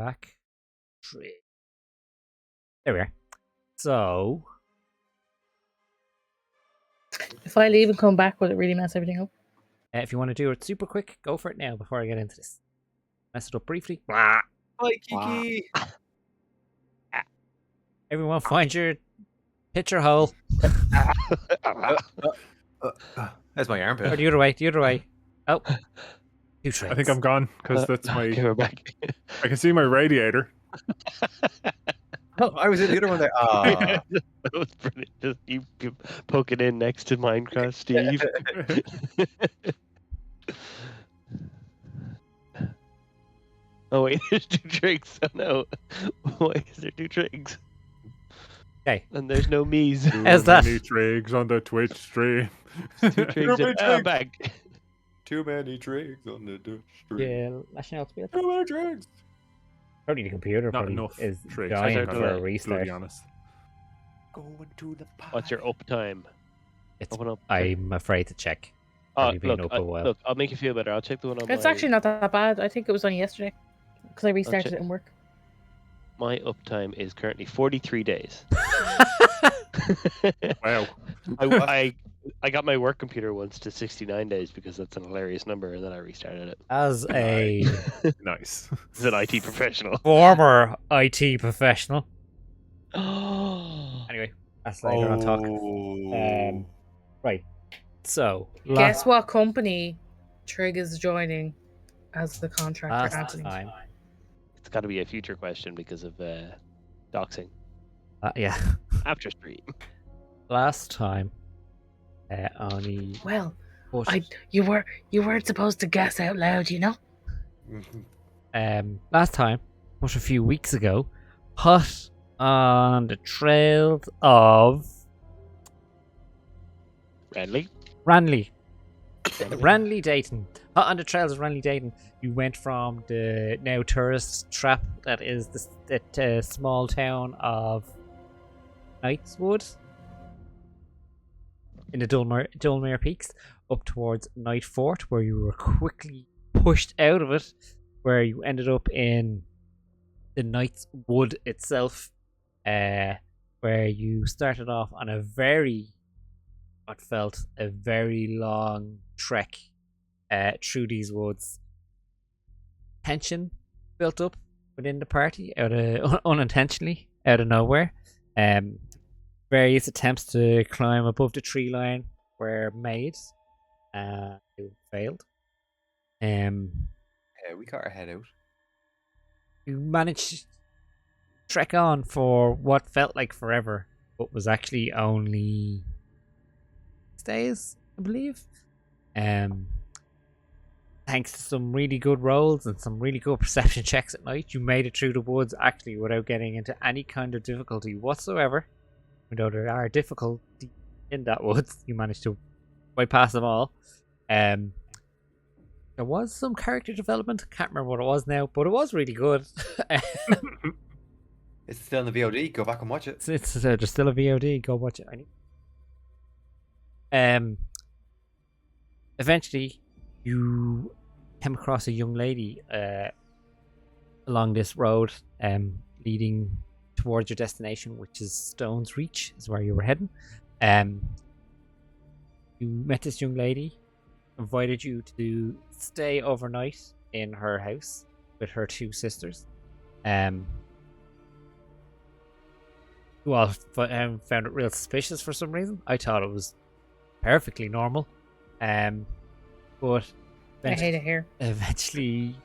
back. There we are. So, If I leave and come back, will it really mess everything up? if you want to do it super quick, go for it now before I get into this. Mess it up briefly. Blah. Hi, Kiki. Everyone, find your picture hole. That's my armpit. Or the other way. The other way. Oh, 2 tricks. I think I'm gone because that's my. Okay, we're back. I can see my radiator. Oh, I was in the other one there. Ah. That was brilliant. Just you poking in next to Minecraft, Steve. Oh wait, there's 2 tricks. Oh no. Why is there 2 tricks? Okay. And there's no me's. How's that? Many trigs on the Twitch stream. 2 tricks. I'm back. Too many trigs on the street. Yeah, lashing out speed. Too many trigs. Probably the computer Not probably enough is trigs. dying I don't for know. a To restart. be honest. Going to the pie. What's your uptime? It's, Open up. I'm afraid to check. Oh, Probably been look, up a while. look, I'll make you feel better. I'll check the one on It's my... actually not that bad. I think it was only yesterday because I restarted it in work. My uptime is currently 43 days. Wow. I got my work computer once to 69 days because that's an hilarious number, and then I restarted it. As a Nice. As an IT professional. former IT professional. Oh, Anyway, that's later on talk. Right. So, Guess what company Trig is joining as the contractor, last Anthony? time. it's got to be a future question because of doxing. Yeah. After stream. Last time. Only. Well, But, you weren't supposed to guess out loud, you know. last time, but a few weeks ago, hot on the trails of Renly? Ranley Dayton. Hot on the trails of Ranley Dayton, you went from the now tourist trap that is the small town of Knightswood in the Dulmere Peaks up towards Night Fort, where you were quickly pushed out of it, where you ended up in the Knight's Wood itself, where you started off on what felt a very long trek through these woods. Tension built up within the party unintentionally out of nowhere. Various attempts to climb above the tree line were made. They failed. Yeah, we got our head out. You managed to trek on for what felt like forever, but was actually only 6 days, I believe. Thanks to some really good rolls and some really good perception checks at night, you made it through the woods actually without getting into any kind of difficulty whatsoever. Although there are difficulties in that woods, you managed to bypass them all. There was some character development. Can't remember what it was now, but it was really good. It's still in the VOD. Go back and watch it. There's still a VOD. Go watch it. Eventually, you came across a young lady along this road, leading towards your destination, which is Stone's Reach, is where you were heading. You met this young lady, invited you to stay overnight in her house with her 2 sisters. You all found it real suspicious for some reason. I thought it was perfectly normal. But I hate it here. eventually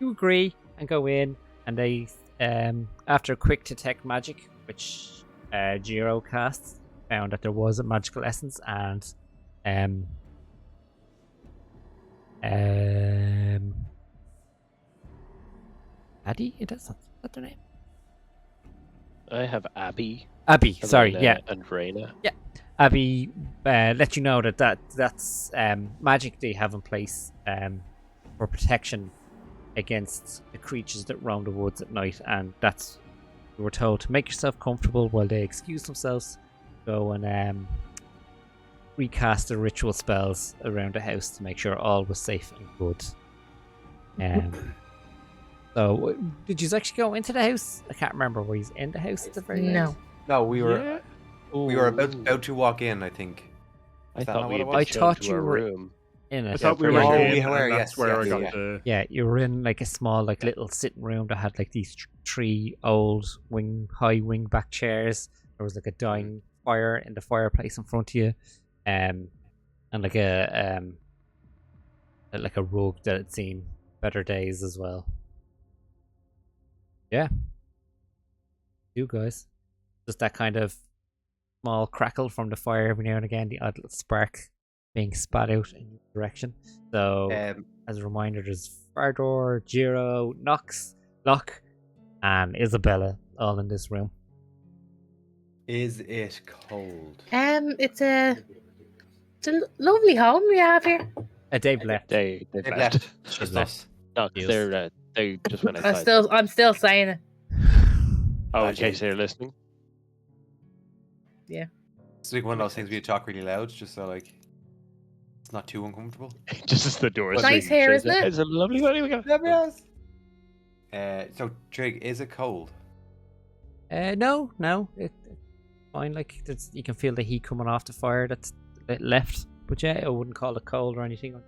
you agree and go in, and they after a quick detect magic, which Giro casts, found that there was a magical essence, and Addie? That's not their name. I have Abby. Abby, and sorry, then, yeah. And Reyna. Abby let you know that's magic they have in place for protection against the creatures that roam the woods at night, and that's you were told to make yourself comfortable while they excuse themselves, go and recast the ritual spells around the house to make sure all was safe and good. So, did you actually go into the house? I can't remember. Were you in the house at the very end? No. No, we were Yeah. we were Ooh. about to walk in. I think. I Is that thought not we what had it been was? I shown thought to you our were room. in I it. thought we pretty were sure. Oh, in, we were, and yes, that's where I yes, got yeah. the. Yeah, you were in like a small, like little sitting room that had like these three old high wing back chairs. There was like a dying fire in the fireplace in front of you, and like a rug that had seen better days as well. Yeah, you guys, just that kind of small crackle from the fire every now and again, the odd little spark being spat out in your direction. So, as a reminder, there's Fardor, Jiro, Nox, Locke, and Isabella all in this room. Is it cold? It's a lovely home we have here. Dave left. They've They've left. left. It's just left. us. No, 'cause Yes. they just went outside. I'm still saying it. Oh, in Imagine. case they're listening. It's like one of those things where you talk really loud, just so like it's not too uncomfortable. Just as the door Nice swings hair, shut. isn't it? It's a lovely one. We got. So Trig, is it cold? No, it's fine. Like you can feel the heat coming off the fire that's left. But yeah, I wouldn't call it cold or anything.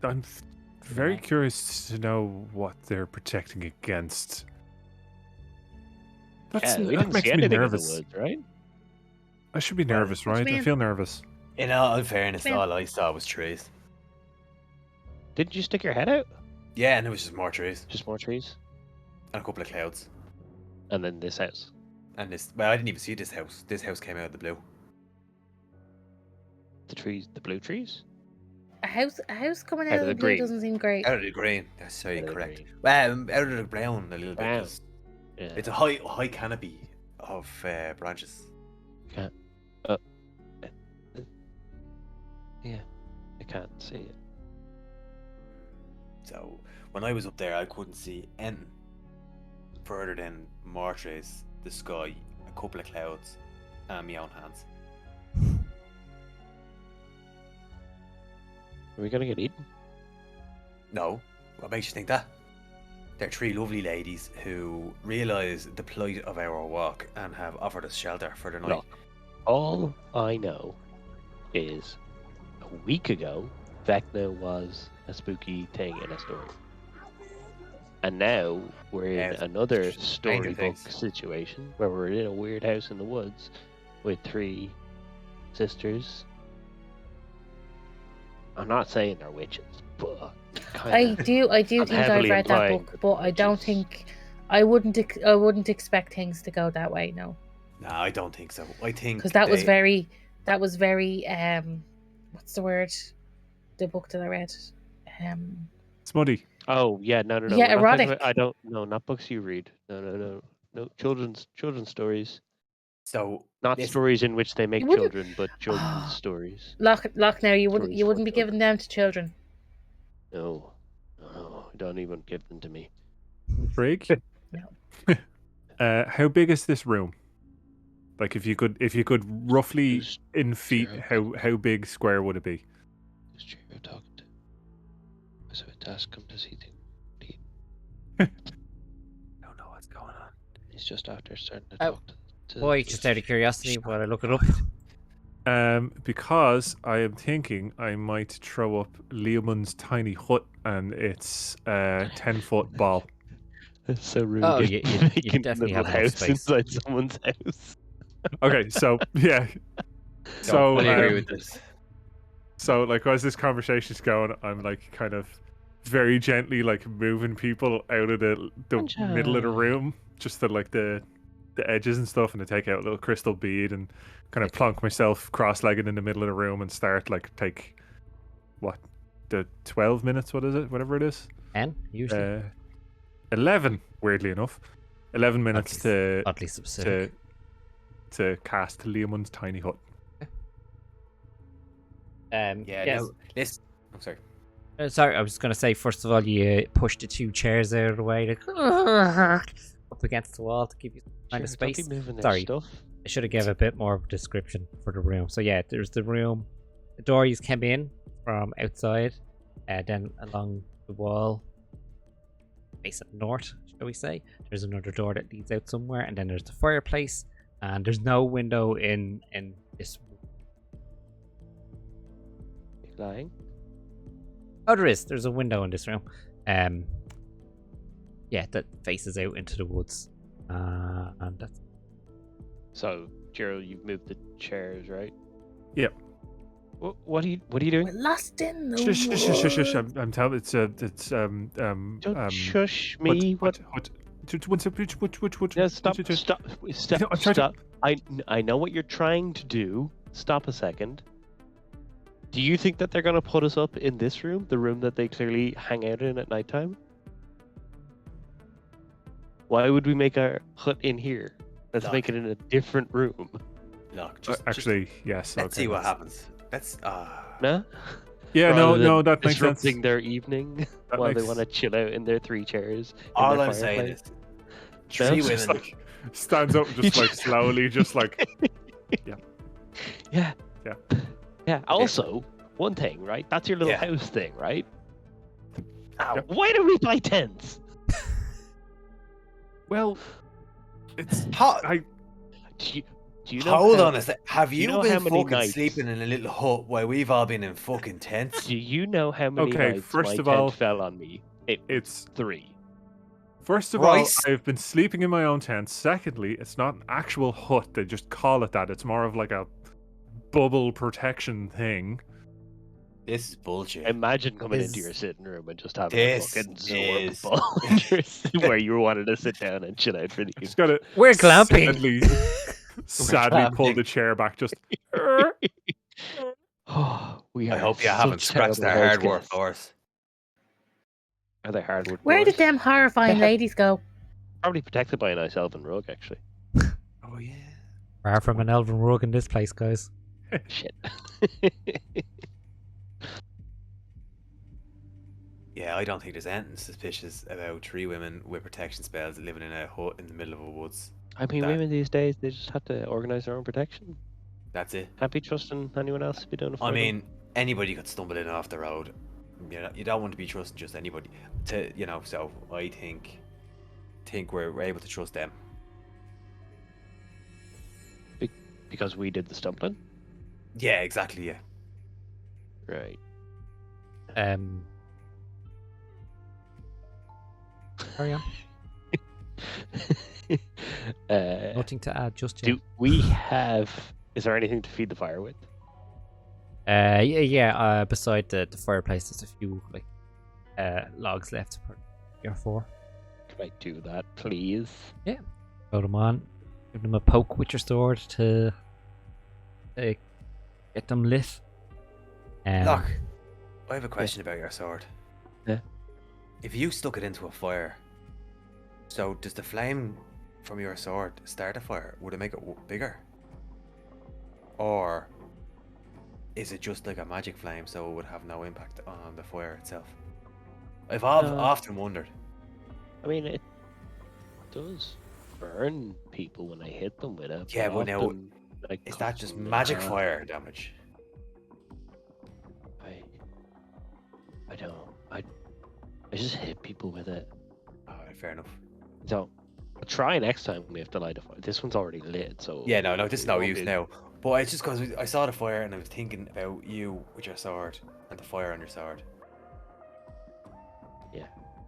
I'm very curious to know what they're protecting against. Yeah, we that didn't makes see me anything nervous. in the woods, right? I should be nervous, what do right? you I mean? feel nervous. In all fairness, Yeah. all I saw was trees. Didn't you stick your head out? Yeah, and it was just more trees Just more trees, and a couple of clouds. and then this house. And this, well, I didn't even see this house. This house came out of the blue. The trees, the blue trees. A house coming Out out of of the the blue green. doesn't seem great. Out of the green. That's very Out of the correct. green. Well, out of the brown a little bit. Brown. 'Cause Yeah. it's a high canopy of branches. Yeah, I can't see it. So when I was up there, I couldn't see anything further than more trees, the sky, a couple of clouds, and my own hands. Are we gonna get eaten? No, what makes you think that? They're three lovely ladies who realise the plight of our walk and have offered us shelter for the night. Look, all I know is a week ago, Vecna was a spooky thing in a story. And now we're in Yeah, another Stranger storybook Things. situation where we're in a weird house in the woods with three sisters. I'm not saying they're witches, but I do I'm think I've heavily read that implying book, that but I don't witches- think I wouldn't expect things to go that way. No, No, I don't think so. I think because that was they- very what's the word? The book that I read. Smuddy. Oh yeah, no. Yeah, we're not talking erotic. about- I don't. No, not books you read. No. Children's stories. So Not this- stories in which they make You wouldn't- children, but children's stories. Lock now. You Stories for wouldn't be children. giving them to children. No, don't even give them to me. Brig? No. How big is this room? Like if you could roughly Who's in feet, Jiro? how big square would it be? Who's Jiro talking to? I was about to ask him, does he think don't know what's going on. he's just after starting to Oh, talk to Boy, the just out of curiosity, while I look it up. Because I am thinking I might throw up Leomund's tiny hut and its 10-foot ball. It's so rude. Oh, just you making a definitely little have enough house space. inside someone's house. Okay, so yeah. So I agree um, with this. so like as this conversation's going, I'm like kind of very gently like moving people out of the middle of the room, just to like the edges and stuff, and to take out a little crystal bead and kind of plonk myself cross-legged in the middle of the room and start like take what the 12 minutes, what is it, whatever it is, 10 usually. 11 weirdly enough, 11 minutes to Oddly specific. to cast Leomund's tiny hut. Yeah, yes. no, this. I'm sorry. Sorry, I was going to say, first of all, you push the two chairs out of the way, like, up against the wall to give you kind of Jiro, don't space. be moving their Sorry. stuff. I should have given a bit more of a description for the room. So yeah, there's the room. The door you came in from outside, then along the wall, facing north, shall we say. There's another door that leads out somewhere, and then there's the fireplace, and there's no window in this. Lying. Oh, there is. There's a window in this room. Yeah, that faces out into the woods, and that's. So, Gerald, you've moved the chairs, right? Yep. What are you doing? We're lost in the Shush, shush, shush, shush, shush. woods. I'm telling it's Don't shush me. What? Yeah, stop. I'm trying Stop. I know what you're trying to do. Stop a second. Do you think that they're gonna put us up in this room, the room that they clearly hang out in at nighttime? Why would we make our hut in here? Let's make it in a different room. Look, just Actually, yes. let's okay, see what let's- happens. Let's No? Yeah, Rather no, than that makes sense. disrupting their evening That while makes- they want to chill out in their 3 chairs. in all their I'm saying fireplace. is, three No? Just women. like stands up, just like slowly, just like Yeah. Yeah. Yeah. Also, one thing, right? That's your little Yeah. house thing, right? Yep. Why do we buy tents? well, it's Hot. Do you know Hold how, on a sec. Have you you know been how many fucking nights- sleeping in a little hut while we've all been in fucking tents? Do you know how many Okay, nights first my of tent all, fell on me? it's 3. first of Right. all, I've been sleeping in my own tent. Secondly, it's not an actual hut. They just call it that. It's more of like a bubble protection thing. This is bullshit. Imagine coming into Is- your sitting room and just having a This fucking is- zorb ball in your where you wanted to sit down and chill out for the Just evening. gotta We're glamping. sadly pull glamping. the chair back. Just Oh, we are I hope you haven't such scratched their terrible hardware house guests. floors. Are they hardwood Where did floors? them horrifying They have- ladies go? Probably protected by a nice elven rug, actually. Oh yeah. Far from an elven rug in this place, guys. Shit. Yeah, I don't think there's anything suspicious about 3 women with protection spells living in a hut in the middle of a woods. I mean, That- women these days, they just have to organize their own protection. That's it. Can't be trusting anyone else to be doing it for I them. mean, anybody could stumble in off the road. You don't want to be trusting just anybody. So I think we're able to trust them. Because we did the stumbling? Yeah, exactly. Yeah. Right. Carry on. Nothing to add just yet. Do we have... Is there anything to feed the fire with? Yeah. Beside the fireplace, there's a few like logs left. 3 or 4. Can I do that, please? Throw them on. Give them a poke with your sword to get them lit. Look, I have a question about your sword. Yeah. If you stuck it into a fire, so does the flame from your sword start a fire? Would it make it bigger? Or is it just like a magic flame, so it would have no impact on the fire itself? I've often wondered. I mean, it does burn people when I hit them with it. Yeah, but now, I is that cut just them in magic half. fire damage? I don't. I just hit people with it. Alright, fair enough. So, I'll try next time we have to light a fire. This one's already lit, so... Yeah, no, this is it no won't use be- now. But it's just because I saw the fire and I was thinking about you with your sword and the fire on your sword.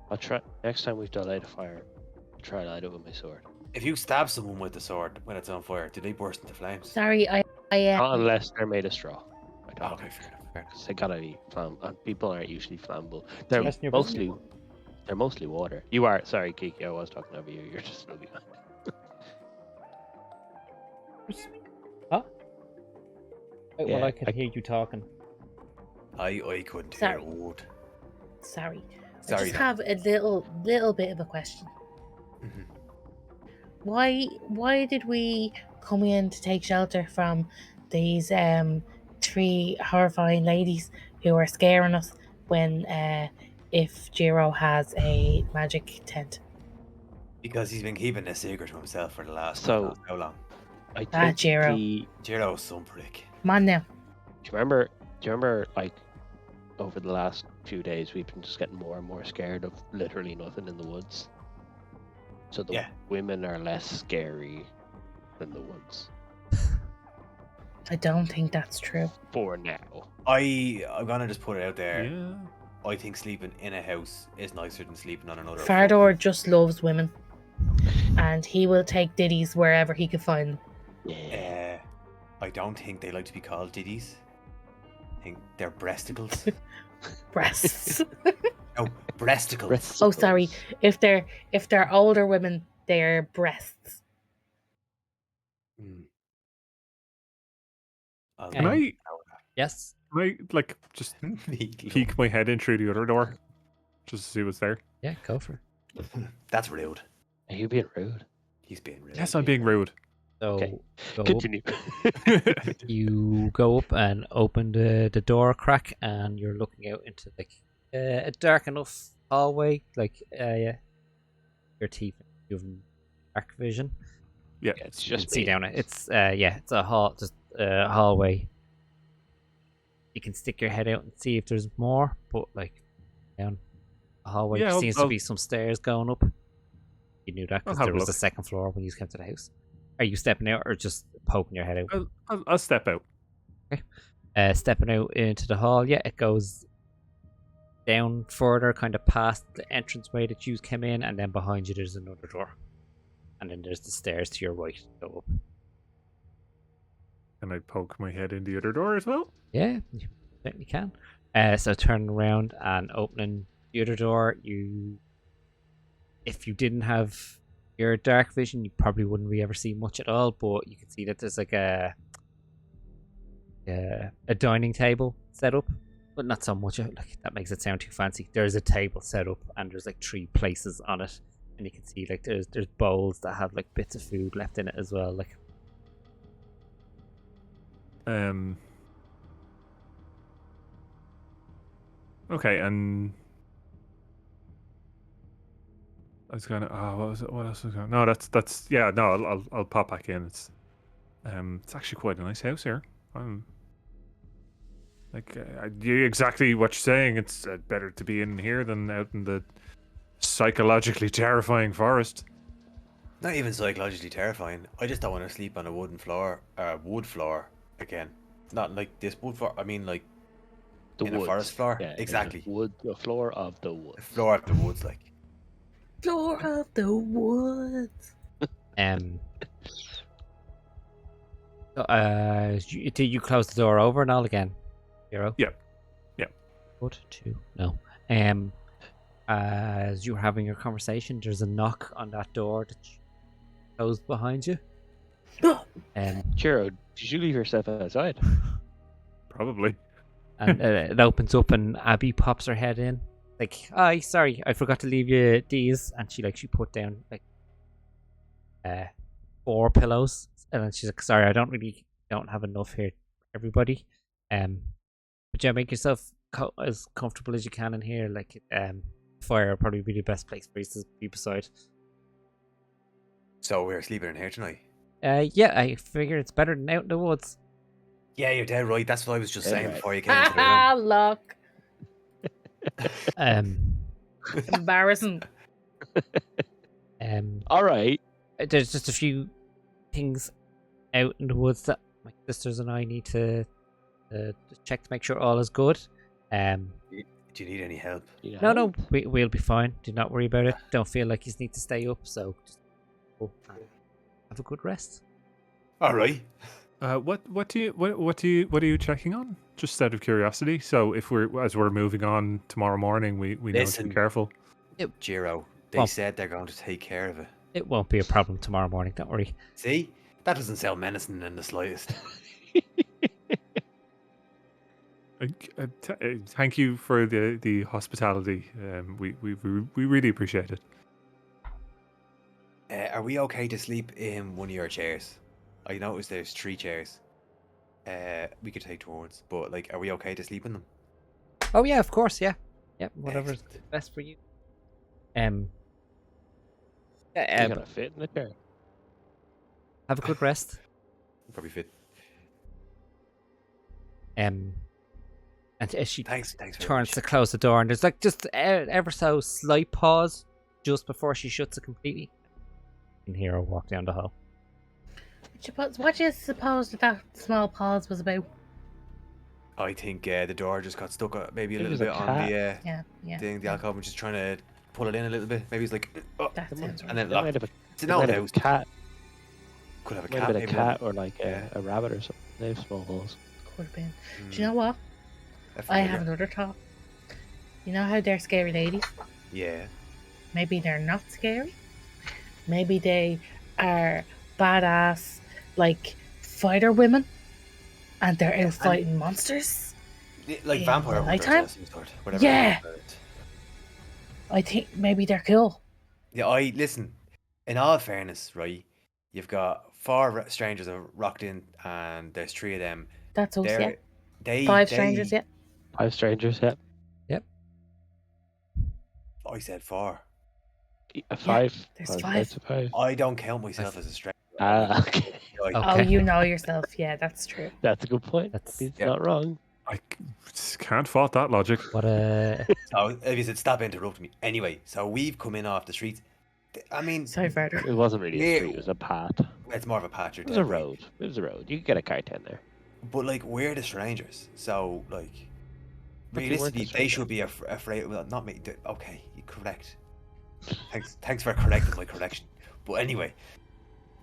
I'll try... Next time we have to light a fire, I'll try to light it with my sword. If you stab someone with the sword when it's on fire, do they burst into flames? Sorry, I Not unless they're made of straw. I don't Okay, fair enough. Fair enough. 'cause they gotta be people aren't usually flammable. They're Yes, you're mostly water. You are sorry, Kiki. I was talking over you. You're just looking. Huh? Yeah, Well, I could I- hear you talking. I couldn't hear Sorry. a word. sorry. I Sorry. just Dan. have a little bit of a question. Mhm. Why did we come in to take shelter from these 3 horrifying ladies who are scaring us when if Jiro has a magic tent? Because he's been keeping this secret to himself for the last So- God knows how long. I think Ah, Jiro. the Jiro's some prick. Come on now. Do you remember, like, over the last few days, we've been just getting more and more scared of literally nothing in the woods. So the Yeah. women are less scary than the woods I don't think that's true. for now. I'm gonna just put it out there. Yeah. I think sleeping in a house is nicer than sleeping on another. Fardor just loves women. And he will take ditties wherever he can find them. Yeah. I don't think they like to be called diddies. I think they're breasticles. Breasts. No, breasticles. Oh, sorry. If they're older women, they're breasts. Hmm. Can I Yes. like just peek my head in through the other door, just to see what's there? Yeah, go for it. That's rude. Are you being rude? He's being rude. Yes, I'm being rude. So Okay. go up. Continue. You go up and open the door crack, and you're looking out into like a dark enough hallway. Like yeah, your teeth, you have dark vision. Yeah. It's You can just see me. down it. It's it's a just a hallway. You can stick your head out and see if there's more, but like down the hallway Yeah, seems to I'll- be some stairs going up. You knew that I'll because have there a was a look. second floor when you came to the house. Are you stepping out or just poking your head out? I'll step out. Stepping out into the hall, yeah, it goes down further, kind of past the entranceway that you came in, and then behind you there's another door, and then there's the stairs to your right. Go up. Can I poke my head in the other door as well? Yeah, you certainly can. So turning around and opening the other door, if you didn't have your dark vision, you probably wouldn't really ever see much at all. But you can see that there's like a dining table set up, but not so much. Like that makes it sound too fancy. There's a table set up, and there's like 3 places on it, and you can see like there's bowls that have like bits of food left in it as well. Like Okay, and I was gonna. Oh, what was it? What else was going? No, that's yeah. No, I'll pop back in. It's actually quite a nice house here. Like exactly what you're saying. It's better to be in here than out in the psychologically terrifying forest. Not even psychologically terrifying. I just don't want to sleep on a wood floor again. Not like this wood floor. I mean, like The in woods. a forest floor. Yeah, Exactly. The floor of the woods. The floor of the woods, like. Floor of the woods. Did you close the door over and all again, Hero? Yep. Good to know. As you were having your conversation, there's a knock on that door that closed behind you. Chiro, did you leave yourself outside? Probably. And it opens up, and Abby pops her head in. Like, "Hi, sorry, I forgot to leave you these." And she put down like 4 pillows, and then she's like, "Sorry, I don't have enough here, everybody. But yeah, make yourself as comfortable as you can in here. Like, fire will probably be the best place for you to be beside." So we're sleeping in here tonight. Yeah, I figure it's better than out in the woods. Yeah, you're dead right. That's what I was just Dead saying right. before you came into the room. Ah, look. Um, Embarrassing. All right. There's just a few things out in the woods that my sisters and I need to check to make sure all is good. Do you need any help? No, we'll be fine. Do not worry about it. Don't feel like you need to stay up, so just go and have a good rest. All right. What are you checking on? Just out of curiosity. So if we're moving on tomorrow morning, we know to Listen. be careful. Jiro, they Well- said they're going to take care of it. It won't be a problem tomorrow morning. Don't worry. See? That doesn't sound menacing in the slightest. Thank you for the hospitality. We really appreciate it. Are we okay to sleep in one of your chairs? I noticed there's 3 chairs. We could take turns, but like, are we okay to sleep in them? Oh yeah, of course. Yeah, whatever's Excellent. best for you. You're gonna fit in the chair. Have a good rest. probably fit. And as she Thanks very turns much. to close the door, and there's like just ever so slight pause just before she shuts it completely. You can hear her walk down the hall. What do you suppose that small pause was about? I think the door just got stuck maybe a Maybe little it was bit a on the Yeah. thing. The alcove was just trying to pull it in a little bit. Maybe he's like, oh, That sounds and right. then They locked. might have a, It's an they old might have house. a cat. Could have a Might cat. have been a maybe cat or like Yeah. a rabbit or something. They have small holes. Could have been. Mm, Do you know what? a I have familiar. another thought. You know how they're scary ladies? Yeah. Maybe they're not scary. Maybe they are badass, like fighter women, and they're out fighting monsters. Like In vampire the hunters nighttime? of some sort. Whatever. Yeah. I think maybe they're cool. Yeah, listen. In all fairness, right? You've got four strangers that rocked in, and there's three of them. That's us, yeah. They 5 strangers, yeah. 5 strangers, yeah. I said four. A 5. there's Or 5. That's a 5. I don't count myself as a stranger. Okay. Like, Oh, Okay. you know yourself. Yeah, that's true. That's a good point. That's- He's Yeah. not wrong. I can't fault that logic. What a so if you said stop interrupting me. Anyway, so we've come in off the streets. I mean, Sorry, Farder. It wasn't really Yeah. a street, it was a path. it's more of a patch. It was a road. It was a road. You could get a car down there. But like, we're the strangers. So like, But you weren't the realistically, they stranger. should be afraid. Well, not me. Okay, you're correct. Thanks for correcting my correction. But anyway,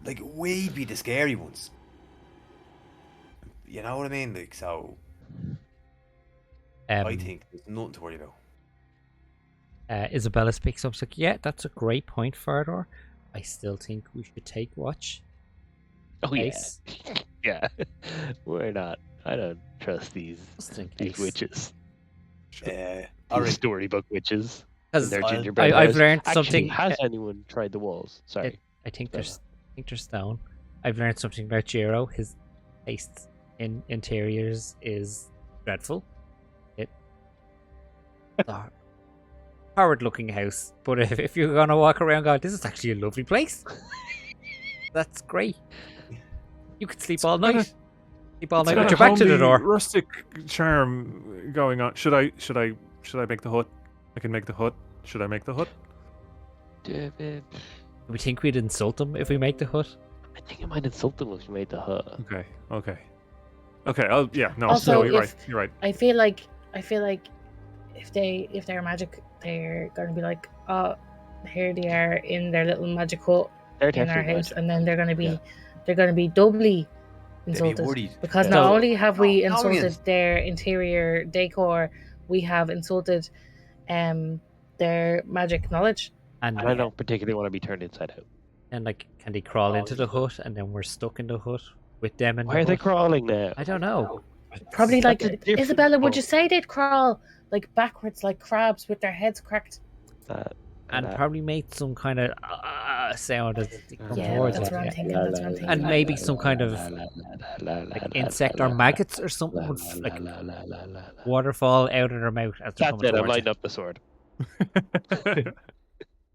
like, we'd be the scary ones. You know what I mean? Like, so I think there's nothing to worry about. Isabella speaks up. She's like, yeah, that's a great point, Fardor. I still think we should take watch. Oh, yeah. Case. Yeah. We're not. I don't trust these Just in these case. witches. All These right. storybook witches. 'Cause And their I'll- gingerbread I've houses. learned Actually, something. has anyone tried the walls? Sorry. I think there's stone. I've learned something about Jiro. His taste in interiors is dreadful. It's a horrid-looking house, but if you're gonna walk around going, this is actually a lovely place, that's great. You could sleep all night. Sleep all night with It's your got a back to the homely, door. rustic charm going on. Should I make the hut? I can make the hut. Should I make the hut? Do we think we'd insult them if we make the hut? I think it might insult them if you made the hut. Okay. No, Also, you're if- right. You're right. I feel like if they're magic, they're gonna be like, oh, here they are in their little magic hut They're in our definitely house, magic. and then they're gonna be Yeah. doubly They'd be insulted worried. because Yeah. not So- only have we Oh, no, insulted yes. their interior decor, we have insulted their magic knowledge. And And I don't particularly want to be turned inside out. and like, can they crawl Oh, into the hut, and then we're stuck in the hut with them in Why the are they hut? crawling now? I don't know. Probably like That's a different Isabella, would hut. you say they'd crawl like backwards like crabs with their heads cracked? And probably made some kind of sound as they come Yeah, towards that's it. what I'm yeah. thinking. That's what I'm thinking. And maybe some kind of like insect or maggots or something would like waterfall out of their mouth as they're That's coming it. I'm towards lighting you. up the sword.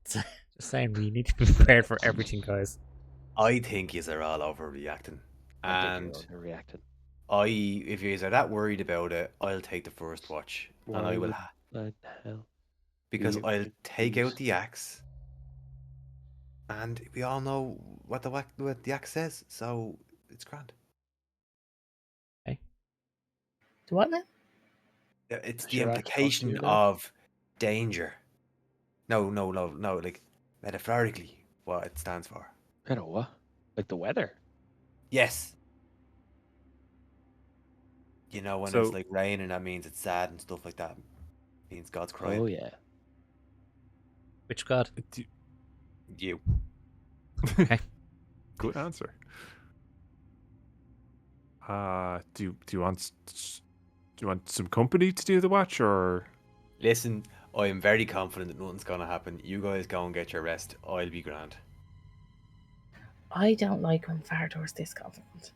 Just saying, we need to be prepared for everything, guys. I think yous are all overreacting. And They're reacting. if yous are that worried about it, I'll take the first watch. And Why I will, would- What the hell? because you I'll take out refuse? the axe. And we all know what the axe says, so it's grand. What now? Yeah, it's the Sure, axe talks to implication you now. of danger. No, like metaphorically, what it stands for. I don't know what. Like the weather. Yes. You know, when So- it's like raining, that means it's sad and stuff like that. Means God's crying. Oh yeah. Which god? You. Good answer. Do you want some company to do the watch, or Listen, I am very confident that nothing's gonna happen. You guys go and get your rest. I'll be grand. I don't like when Fardor's this confident.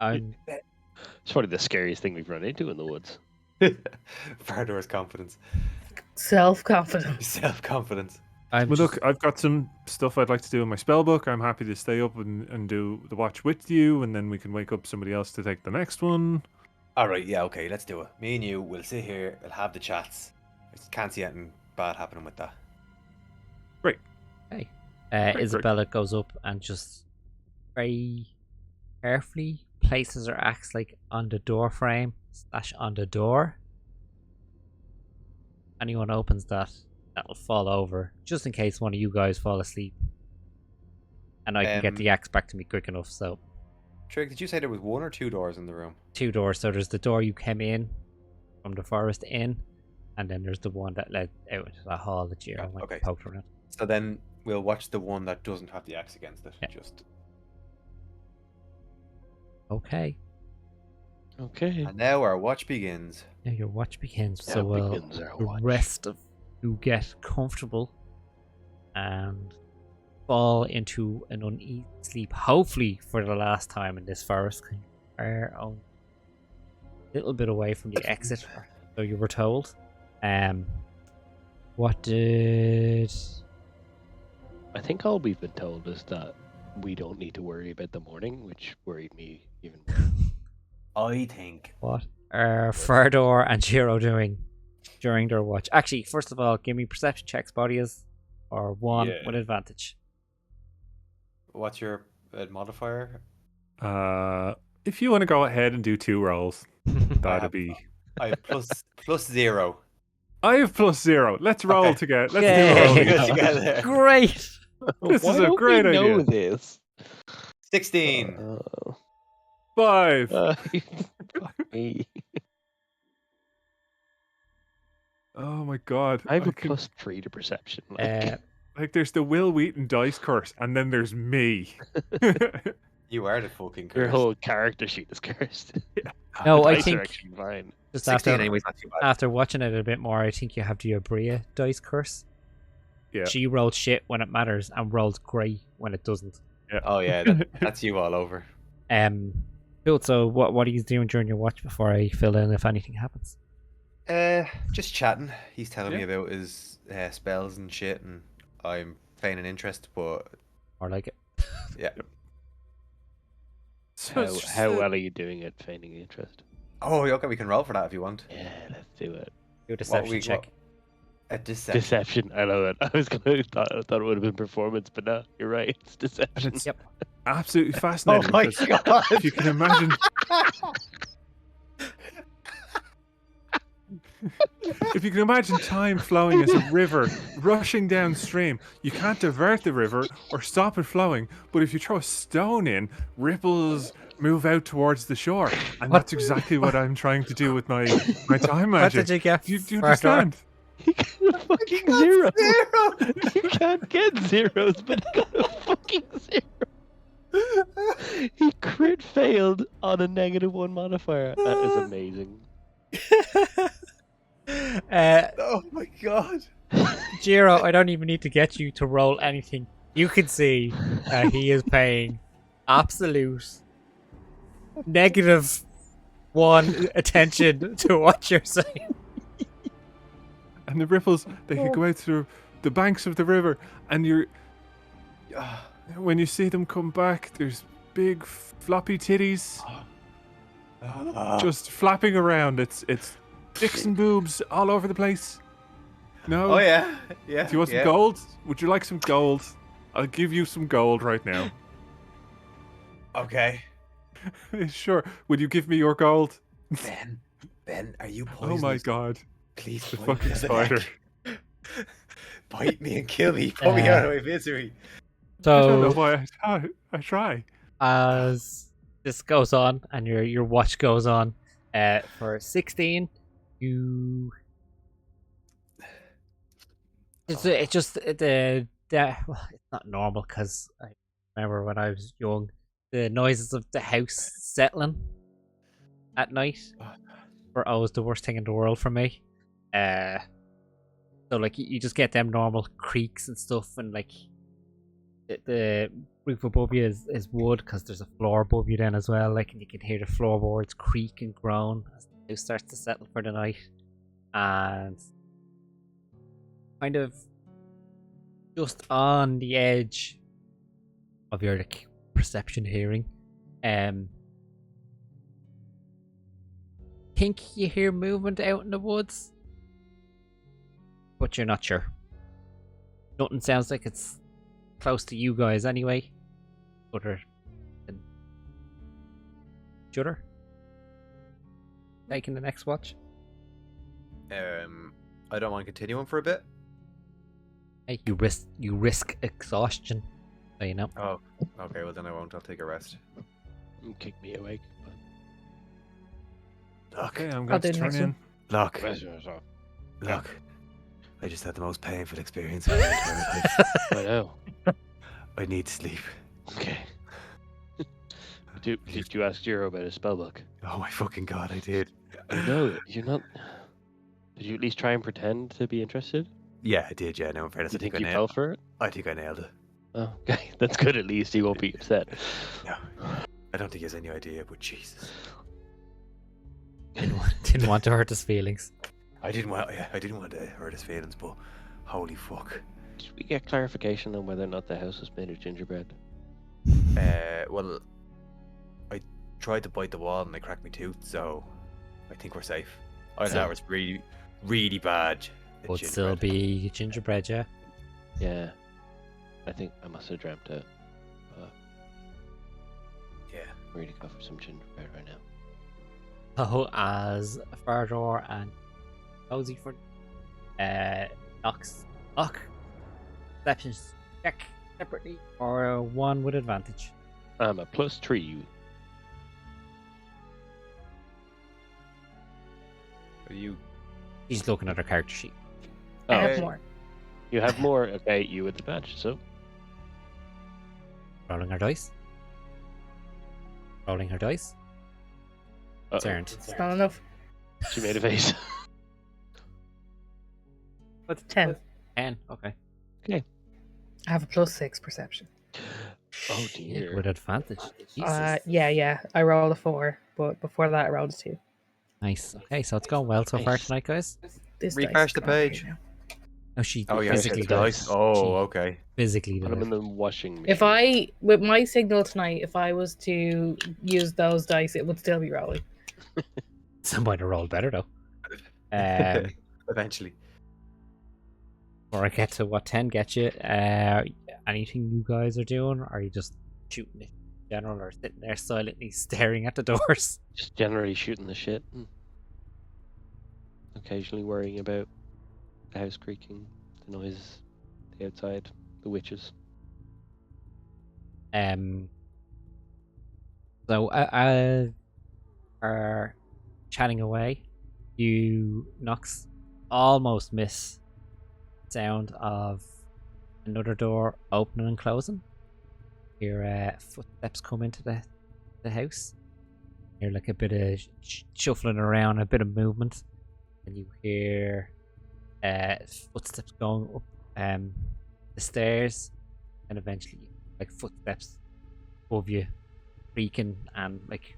I'm It's probably the scariest thing we've run into in the woods. Fardor's confidence. Self-confident. Self-confidence. I'm Well, just, look, I've got some stuff I'd like to do in my spell book. I'm happy to stay up and do the watch with you, and then we can wake up somebody else to take the next one. All right, yeah, okay, let's do it. Me and you will sit here. We'll have the chats. I can't see anything bad happening with that. Great. hey. Great. Isabella goes up and just very carefully places her axe like on the door frame / on the door. Anyone opens that, that'll fall over, just in case one of you guys fall asleep. And I can get the axe back to me quick enough, so. Trig, did you say there was 1 or 2 doors in the room? 2 doors, so there's the door you came in from the forest in, and then there's the one that led out into the hall that you went okay. poked around. So then we'll watch the one that doesn't have the axe against it. Yeah. Just. Okay. Okay. And now our watch begins. Now your watch begins, Now so begins our the watch. rest of you get comfortable and fall into an uneasy sleep, hopefully for the last time in this forest. 'Cause you are a little bit away from the exit, so you were told. What did... I think all we've been told is that we don't need to worry about the morning, which worried me even more. I think. What are Ferdor and Jiro doing during their watch? Actually, first of all, give me perception checks, bodies, or one Yeah. with advantage. What's your modifier? If you want to go ahead and do 2 rolls, that'd have- be. I have plus 0. I have +0. Let's roll Okay. together. Let's Yay. do a roll Good together. together. Great! This Why is a don't great we know idea. this? 16. 5. Fuck me. Oh my god. I have a can- +3 to perception. Like, Like, there's the Will Wheaton dice curse, and then there's me. You are the fucking your cursed. whole character sheet is cursed. No, The I dice are think actually fine. just 16 after anyways, not too bad. after watching it a bit more, I think you have the Abria dice curse. Yeah. She rolled shit when it matters and rolled grey when it doesn't. Oh yeah, that's you all over. Cool. So what are you doing during your watch before I fill in if anything happens? Just chatting. He's telling me Yeah. about his spells and shit, and I'm feigning interest, but Or like it? yeah. So it's How, just how a- well are you doing at feigning interest? Oh, okay, we can roll for that if you want. Yeah, let's do it. Do a deception check. A deception. Deception. I love it. I was gonna thought it would have been performance, but no, you're right. It's And deception. it's Yep. absolutely Oh fascinating. my because god! If you can imagine, if you can imagine time flowing as a river rushing downstream, you can't divert the river or stop it flowing. But if you throw a stone in, ripples move out towards the shore, and What? that's exactly what I'm trying to do with my time What magic. did you get? Do you Ferdor? understand? He got a fucking zero. You can't get zeros, but he got a fucking zero. He crit failed on a -1 modifier. That is amazing. Oh my god! Jiro, I don't even need to get you to roll anything. You can see that he is paying absolute -1 attention to what you're saying. And the ripples, they could go out through the banks of the river, and when you see them come back, there's big floppy titties just flapping around. It's dicks and boobs all over the place. No? Oh yeah, yeah. Do you want some yeah. gold? Would you like some gold? I'll give you some gold right now. Okay. Sure. Would you give me your gold? Ben, are you Oh poisonous? my god. Please, The bite me fucking in the spider. neck. Bite me and kill me. Put me out of my misery. I don't know So why I try. as this goes on and your watch goes on, for 16, you it's just the well, it's not normal because I remember when I was young, the noises of the house settling at night were always the worst thing in the world for me. So like you just get them normal creaks and stuff, and like the roof above you is wood because there's a floor above you then as well. Like, and you can hear the floorboards creak and groan as the house starts to settle for the night, and kind of just on the edge of your like, perception hearing. Think you hear movement out in the woods, but you're not sure. Nothing sounds like it's close to you guys anyway. Other than Judder taking the next watch. I don't mind continuing for a bit. Hey, you risk exhaustion. So you know. Oh, okay. Well, then I won't. I'll take a rest. Kick me awake. Look, Okay, I'm I'll going do to the turn next in. look, I look. I just had the most painful experience of my entire life. know. I need sleep. Okay. Did you ask Jiro about his spellbook? Oh my fucking god, I did. No, you're not. Did you at least try and pretend to be interested? Yeah, I did. Yeah, no, in fairness, Do you I think think I you fell nailed. for it? I think I nailed it. Oh, okay. That's good. At least he won't be upset. No, I don't think he has any idea. But Jesus, Didn't want to hurt his feelings. I didn't want. Yeah, I didn't want to hurt his feelings, but holy fuck. Did we get clarification on whether or not the house was made of gingerbread? Well, I tried to bite the wall and they cracked my tooth, so I think we're safe. I So- thought it was really, really bad. Would still be gingerbread, yeah. Yeah. I think I must have dreamt it. Yeah. I'm ready to go for some gingerbread right now. So as Fardor and Cozy for knocks perceptions check separately or one with advantage. I'm a +3. Are you? He's looking at her character sheet. I Oh, have Okay. more. you have more. Okay, you with the badge. So Rolling her dice. Rolling her dice. uh-oh. Concerned. It's not enough. She made a face. What's 10. 10, okay. I have a +6 perception. Oh Shit, dear. with advantage. Jesus. Yeah. I rolled a 4, but before that I rolled a 2. Nice. Okay, so it's going well so far Nice. tonight, guys. This Refresh dice is the gone here page. now. No, she Oh yeah, physically the did it. dice. Oh, She okay. physically Put did them in it. the washing machine. If I, with my signal tonight, if I was to use those dice, it would still be rolling. Somebody rolled better though. Eventually. Before I get to what 10 gets you, anything you guys are doing? Or are you just shooting it in general or sitting there silently staring at the doors? Just generally shooting the shit. Occasionally worrying about the house creaking, the noises, the outside, the witches. So are chatting away. You Nox almost miss sound of another door opening and closing. Your footsteps come into the house. Hear like a bit of shuffling around, a bit of movement, and you hear footsteps going up the stairs, and eventually like footsteps above you, creaking and like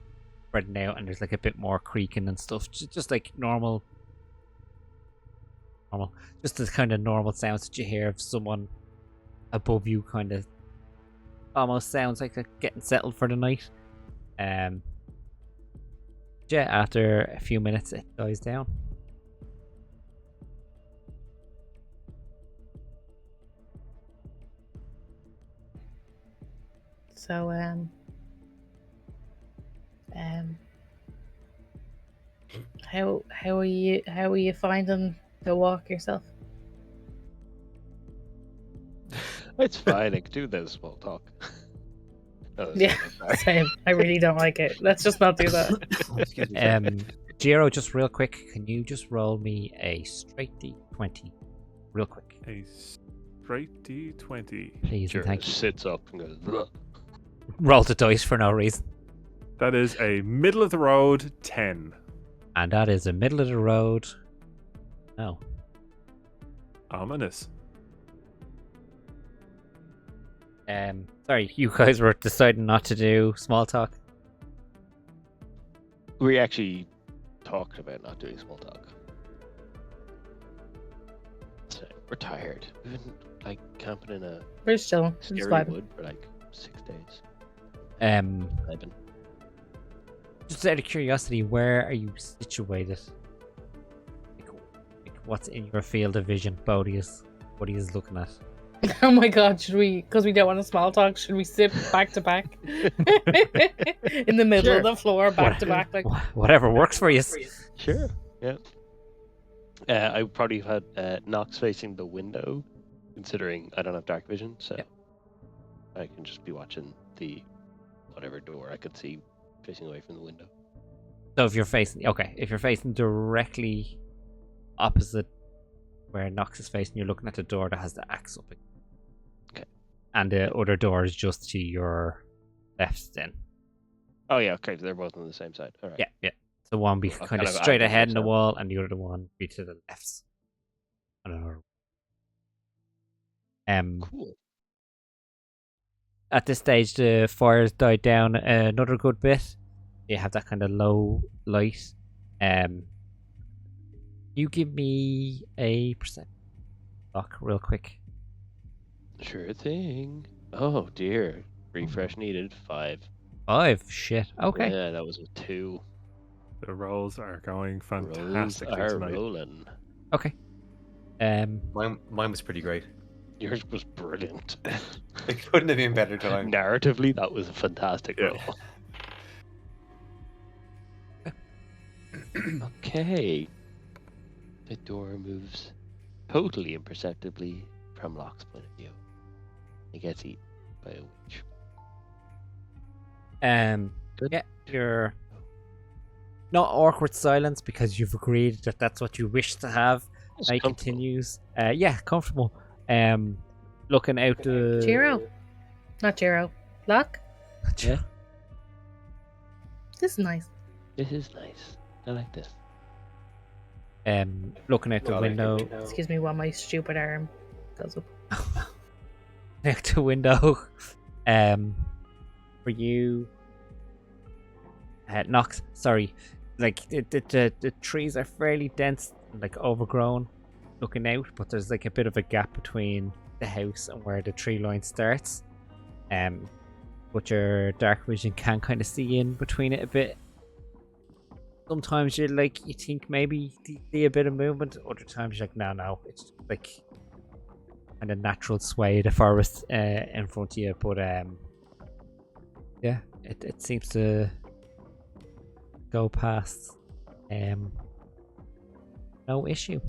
spreading out, and there's like a bit more creaking and stuff, just like normal, just the kind of normal sounds that you hear of someone above you, kind of almost sounds like they're getting settled for the night. Yeah, after a few minutes it dies down. So, how are you finding the walk yourself? It's fine. I can do that small talk. No, that's Yeah. not bad. Same. I really don't like it. Let's just not do that. Excuse me. Jiro, just real quick, can you just roll me a straight D20 real quick, A straight D20. please? Sure, And thank you. sits up and goes. "Ugh." Roll the dice for no reason. That is a middle of the road 10. And that is the middle of the road. No. Ominous. Sorry, you guys were deciding not to do small talk. We actually talked about not doing small talk. So, we're tired. We've been like camping in a We're still scary vibing. wood for like 6 days. Vibing. Just out of curiosity, where are you situated? Like what's in your field of vision, Bodius? What are you looking at? Oh my god, should we, because we don't want to small talk, should we sit back to back? In the middle Sure. of the floor, back to back, like Whatever works for you. Sure. Yeah. I would probably have had Nox facing the window, considering I don't have dark vision, so I can just be watching the whatever door I could see facing away from the window. So if you're facing directly opposite where Nox is facing, you're looking at the door that has the axe up. Okay. And the other door is just to your left then. Oh yeah, okay, so they're both on the same side. All right. Yeah. So one be I'll kind of kind of straight angle ahead in the myself. wall, and the other one be to the left. I don't know. Cool. At this stage, the fire's died down another good bit. You have that kind of low light. You give me a percent lock real quick. Sure thing. Oh dear. Refresh needed. 5. 5. Shit. Okay. Yeah, that was a 2. The rolls are going Rolls fantastically are tonight. rolling. Okay. Mine was pretty great. Yours was brilliant. It couldn't have been better tonight. Narratively, that was a fantastic Yeah. roll. Okay. The door moves totally imperceptibly from Locke's point of view. It gets eaten by a witch. Good. Yeah, you're not awkward silence because you've agreed that that's what you wish to have. It's Night comfortable. continues. Yeah, comfortable. Looking out the Jiro. Not Jiro. Lock? Yeah. This is nice. This is nice. I like this. Looking out the I like it. window. Excuse me while my stupid arm goes up. Out the window. For you, Nox. Sorry, like the trees are fairly dense, and, like overgrown, looking out. But there's like a bit of a gap between the house and where the tree line starts. But your dark vision can kind of see in between it a bit. Sometimes you think maybe you see a bit of movement. Other times you're like, no, it's just like kind of natural sway of the forest in front of you. But yeah, it seems to go past no issue.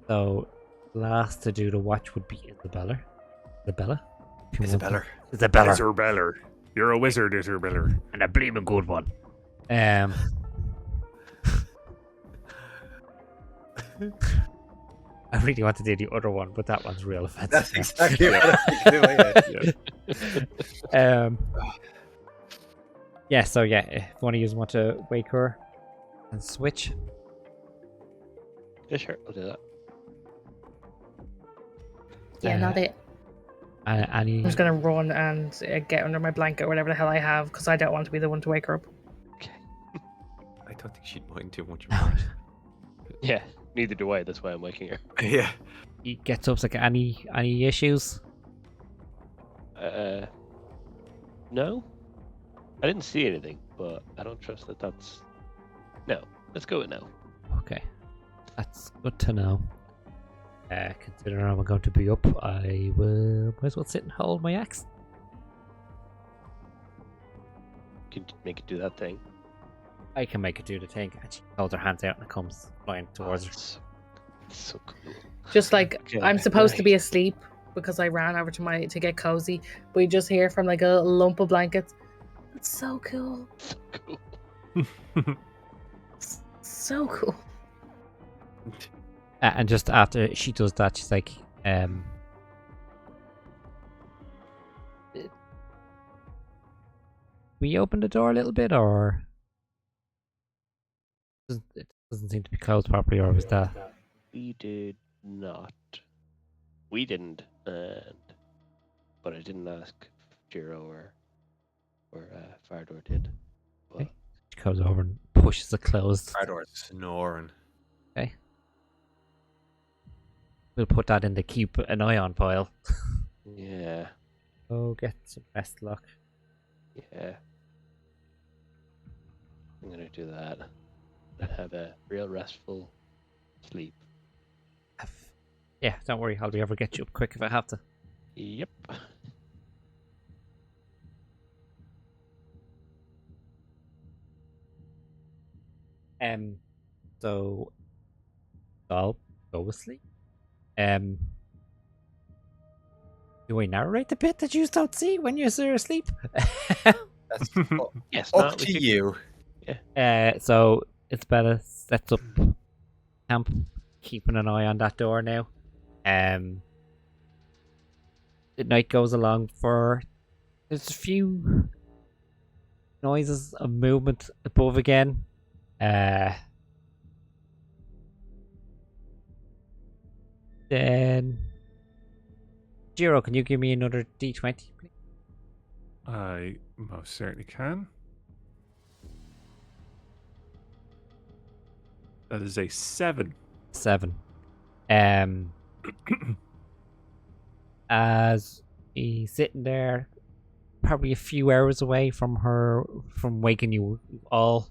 So last to do the watch would be Isabella. Isabella? Isabella. You're a wizard, Isabella. And a bleeding good one. I really want to do the other one, but that one's real offensive. That's exactly what I do. Yeah. So if one of you want to wake her and switch. Yeah, sure. I'll do that. Yeah, not it. Annie. I'm just gonna run and get under my blanket or whatever the hell I have because I don't want to be the one to wake her up. Okay. I don't think she'd mind too much. Yeah, neither do I. That's why I'm waking her. Yeah. He gets up like any issues. No. I didn't see anything, but I don't trust that that's... No. Let's go with no. Okay, that's good to know. Considering I'm going to be up, I will might as well sit and hold my axe. Can you make it do that thing? I can make it do the thing. And she holds her hands out and it comes flying towards her. It's so cool. Just like Okay, I'm supposed to be right. asleep because I ran over to get cozy, but you just hear from like a little lump of blankets. It's so cool. So cool. So cool. And just after she does that, she's like, we open the door a little bit, or it doesn't seem to be closed properly, or was that? We did not. We didn't, but I didn't ask if Jiro or Fardor did. But Okay. She goes over and pushes it closed. Ardor's snoring. We'll put that in the keep an eye on pile. Yeah. Oh, get some best luck. Yeah. I'm gonna do that. And have a real restful sleep. Yeah, don't worry. I'll be able to get you up quick if I have to. Yep. So I'll go with sleep. Do I narrate the bit that you don't see when you're asleep? That's Yes. up to you. So Isabella sets up camp, keeping an eye on that door now. The night goes along for there's a few noises of movement above again. Then Jiro, can you give me another D20, please? I most certainly can. That is a 7. 7. As he's sitting there, probably a few hours away from waking you all,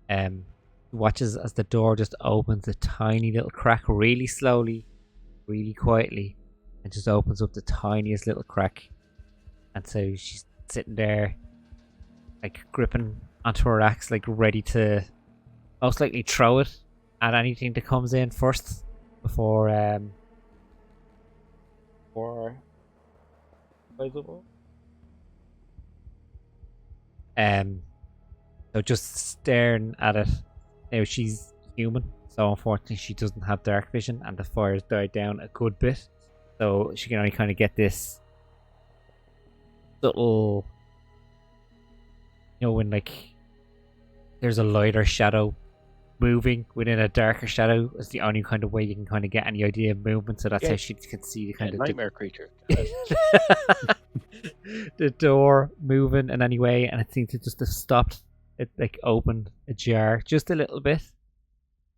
he watches as the door just opens a tiny little crack, really slowly, really quietly, and just opens up the tiniest little crack. And so she's sitting there, like gripping onto her axe, like ready to most likely throw it at anything that comes in first before so just staring at it. Now she's human, so unfortunately she doesn't have dark vision, and the fire's died down a good bit, so she can only kind of get this little, when like there's a lighter shadow moving within a darker shadow is the only kind of way you can kind of get any idea of movement. So that's how she can see the kind of nightmare creature. the door moving in any way, and it seems to just have stopped. It like opened ajar just a little bit.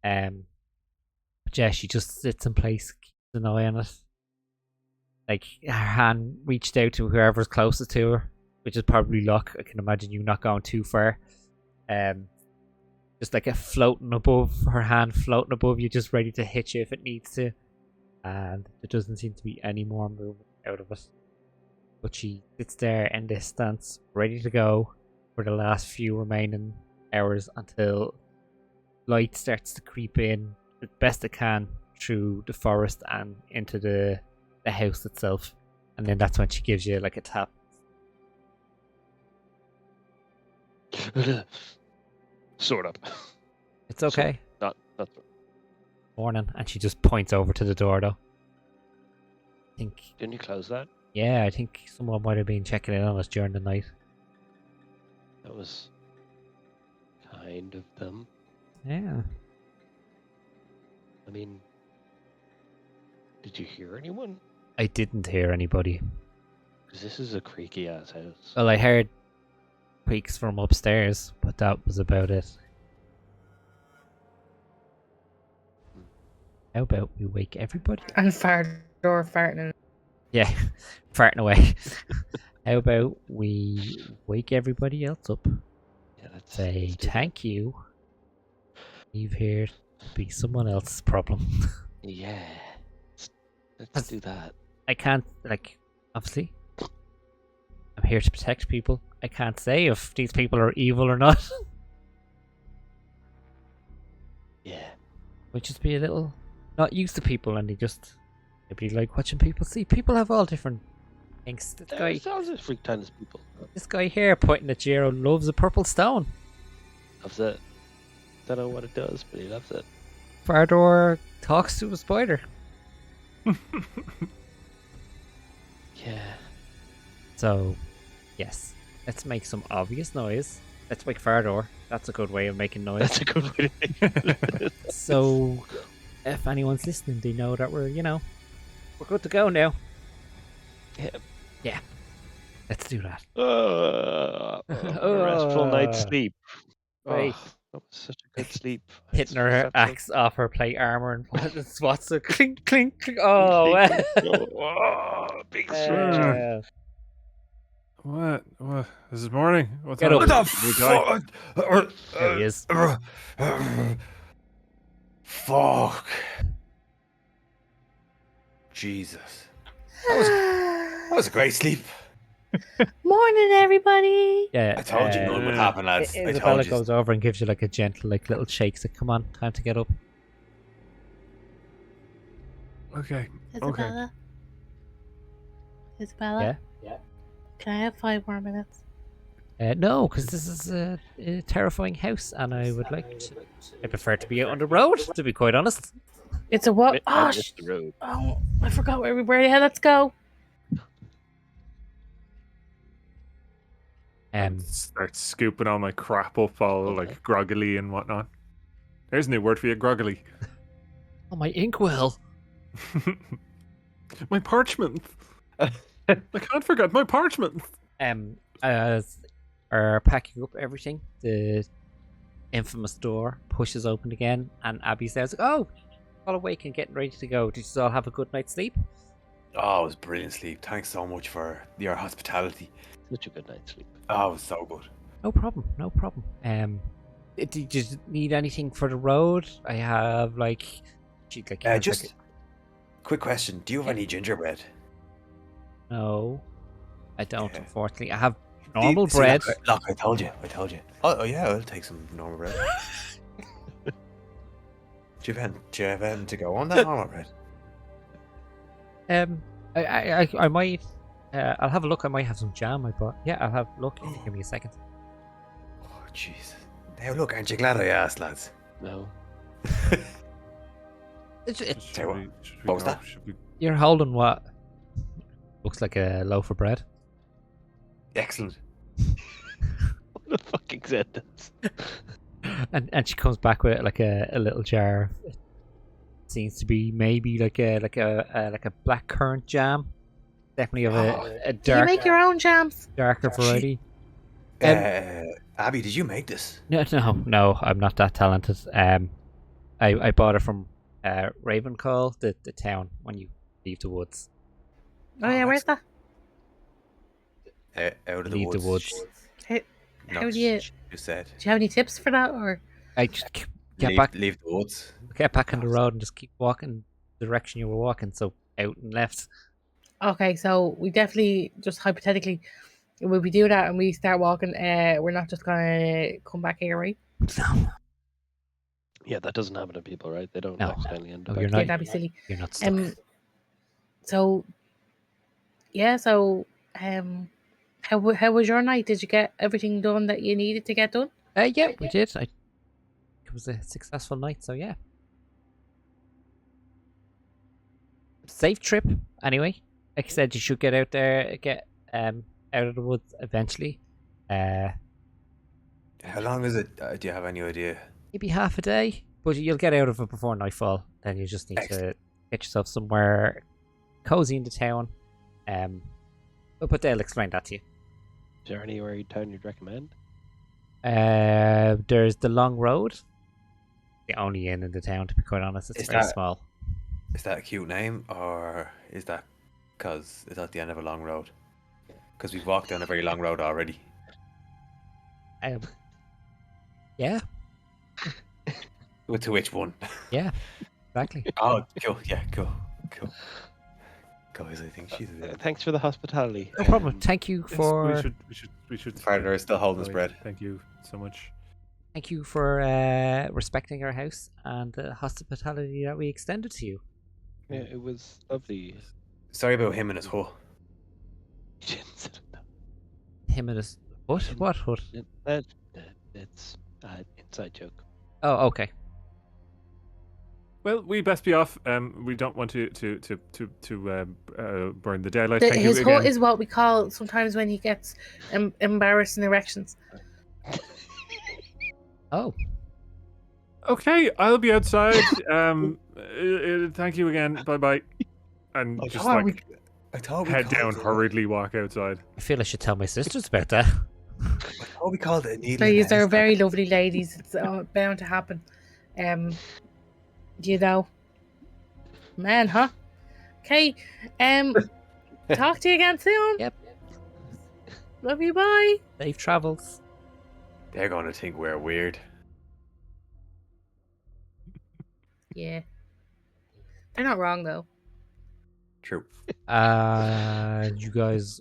But yeah, she just sits in place, keeps an eye on it. Like her hand reached out to whoever's closest to her, which is probably Luck. I can imagine you not going too far. Just like a floating above her hand, floating above you, just ready to hit you if it needs to. And there doesn't seem to be any more movement out of it. But she sits there in this stance, ready to go for the last few remaining hours until light starts to creep in the best it can through the forest and into the house itself. And then that's when she gives you like a tap. Sort of. It's okay. Not. Morning. And she just points over to the door though. I think. Didn't you close that? Yeah, I think someone might have been checking in on us during the night. That was kind of them. Yeah. I mean, did you hear anyone? I didn't hear anybody. Because this is a creaky ass house. Well, I heard creaks from upstairs, but that was about it. How about we wake everybody? And Fardor farting. Yeah, farting away. How about we wake everybody else up? Yeah, let's Say do that. thank you. Leave here to be someone else's problem. Yeah. Let's do that. I can't, like, obviously, I'm here to protect people. I can't say if these people are evil or not. Yeah. Might just be a little not used to people, and they'd be like watching people. See, people have all different things. Sounds like freak tiny people. This guy here pointing at Jiro loves a purple stone. Loves it. Don't know what it does, but he loves it. Fardor talks to a spider. Yeah. So, yes, let's make some obvious noise. Let's wake Fardor. That's a good way of making noise. That's a good way to make it. So, if anyone's listening, they know that we're good to go now. Yeah. Let's do that. A restful night's sleep. Right. Oh, That was such a good sleep. Hitting her Such a- axe off her plate armor and spots it. Clink, clink, clink. Oh, well. Oh, big Uh, What? This is morning. What Get time? up. is it? We die. There he is. Fuck. Jesus. That was a great sleep. Morning, everybody. Yeah. I told you nothing would happen, lads. I Isabella told you. goes over and gives you like a gentle, like little shake. So come on, time to get up. Okay. Isabella. Isabella. Yeah. Can I have 5 more minutes? No, because this is a terrifying house, and I would like to. I prefer to be out on the road, to be quite honest. It's a what? I Oh, missed the road. oh, I forgot where we were. Yeah, let's go. Start scooping all my crap up all like groggily and whatnot. There's a new word for you, groggily. Oh, my inkwell. My parchment. I can't forget my parchment. Are packing up everything. The infamous door pushes open again, and Abby's there. It's like, oh, all awake and getting ready to go. Did you all have a good night's sleep? Oh, it was brilliant sleep. Thanks so much for your hospitality. Such a good night's sleep. Oh, it was so good. No problem. No problem. Did you need anything for the road? I have like, Just quick question. Do you have any gingerbread? no, I don't. Okay. Unfortunately, I have normal See, bread. Look, I told you. Oh yeah, I'll take some normal bread. Do you have anything to go on that normal bread? I might. I'll have a look. I might have some jam I bought. Yeah, I'll have a look. If you give me a second. Oh, Jesus. Now look, aren't you glad I asked, lads? No. Tell you Should what was go? that? Should we... You're holding what looks like a loaf of bread. Excellent. What a fucking sentence. And she comes back with like a little jar. It seems to be maybe like a black currant jam. Definitely of a Do you dark, make your own jams? darker variety. Abby, did you make this? No, I'm not that talented. I bought it from Ravencall, the town when you leave the woods. Oh yeah, where's that? Out of the Leave woods. the woods. How do you? You said. Do you have any tips for that, or? I just get Leave the woods. back on the road and just keep walking the direction you were walking. So out and left. Okay, so we definitely just hypothetically, when we do that and we start walking, we're not just gonna come back here, right? No, Yeah, that doesn't happen to people, right? They don't No. accidentally end No, up. you're Yeah, not. that'd be silly. You're not stuck. So how was your night? Did you get everything done that you needed to get done? Yeah, we did. It was a successful night, so yeah. Safe trip, anyway. Like I said, you should get out there, get out of the woods eventually. How long is it? Do you have any idea? Maybe half a day, but you'll get out of it before nightfall. Then you just need to get yourself somewhere cozy in the town. But they'll explain that to you. Is there anywhere in town you'd recommend? There's the Long Road. The only inn in the town, to be quite honest. It's Is very that- small. Is that a cute name, or is that because it's at the end of a long road? Because we've walked down a very long road already. Yeah, To which one? yeah, exactly. Oh, cool. Yeah, cool. Guys, I think she's a bit. Thanks for the hospitality. No problem. Thank you Yes, for we should. Farther is still holding his bread. Thank you so much. thank you for respecting our house and the hospitality that we extended to you. Yeah, it was lovely. Sorry about him and his hoe. You didn't say that. Him and his what? What? It's an inside joke. Oh, okay. Well, we best be off. We don't want to burn the daylight. Thank His you hoe again. is what we call sometimes when he gets embarrassing erections. Oh, Okay, I'll be outside. Thank you again. Bye bye. And just like I thought we head down, called it. hurriedly walk outside. I feel I should tell my sisters about that. I what we called it, a needle. So in a these are haystack. very lovely ladies. It's bound to happen. You know, man, huh? Okay. Talk to you again soon. Yep. Love you. Bye. Safe travels. They're gonna think we're weird. Yeah. They're not wrong though. True. You guys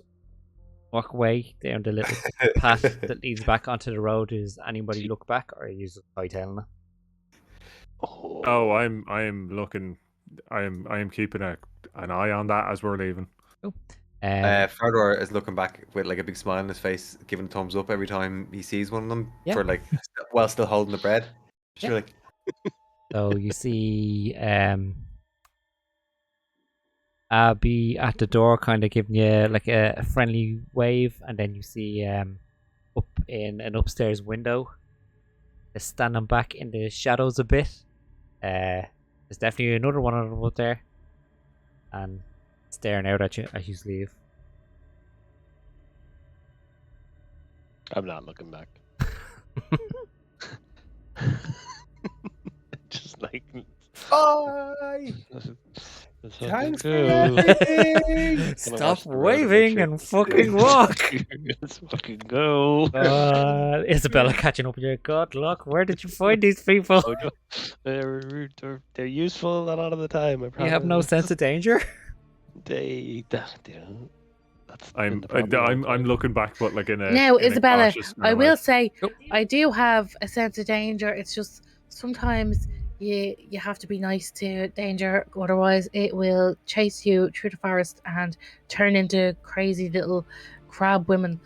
walk away down the little path that leads back onto the road. Does anybody look back, or are you just hightailing it? Oh, I am looking. I am keeping an eye on that as we're leaving. Ferdor is looking back with like a big smile on his face, giving a thumbs up every time he sees one of them Yeah. for like while still holding the bread. Just Yeah. like So you see Abby at the door, kind of giving you like a friendly wave, and then you see up in an upstairs window, standing back in the shadows a bit. There's definitely another one of them up there, and staring out at you as you leave. I'm not looking back. Just like. bye. Let's Thanks for go. everything. Stop watch the road and make waving sure- and fucking walk. Let's fucking go. Isabella catching up with you. God, look, where did you find these people? Oh, no. They're useful a lot of the time. I You have no promise. sense of danger. They don't. That's been I'm the problem all the I'm time. looking back, but like in a Now, in a Isabella, cautious I kinda way. will say Yep. I do have a sense of danger. It's just sometimes you have to be nice to danger, otherwise it will chase you through the forest and turn into crazy little crab women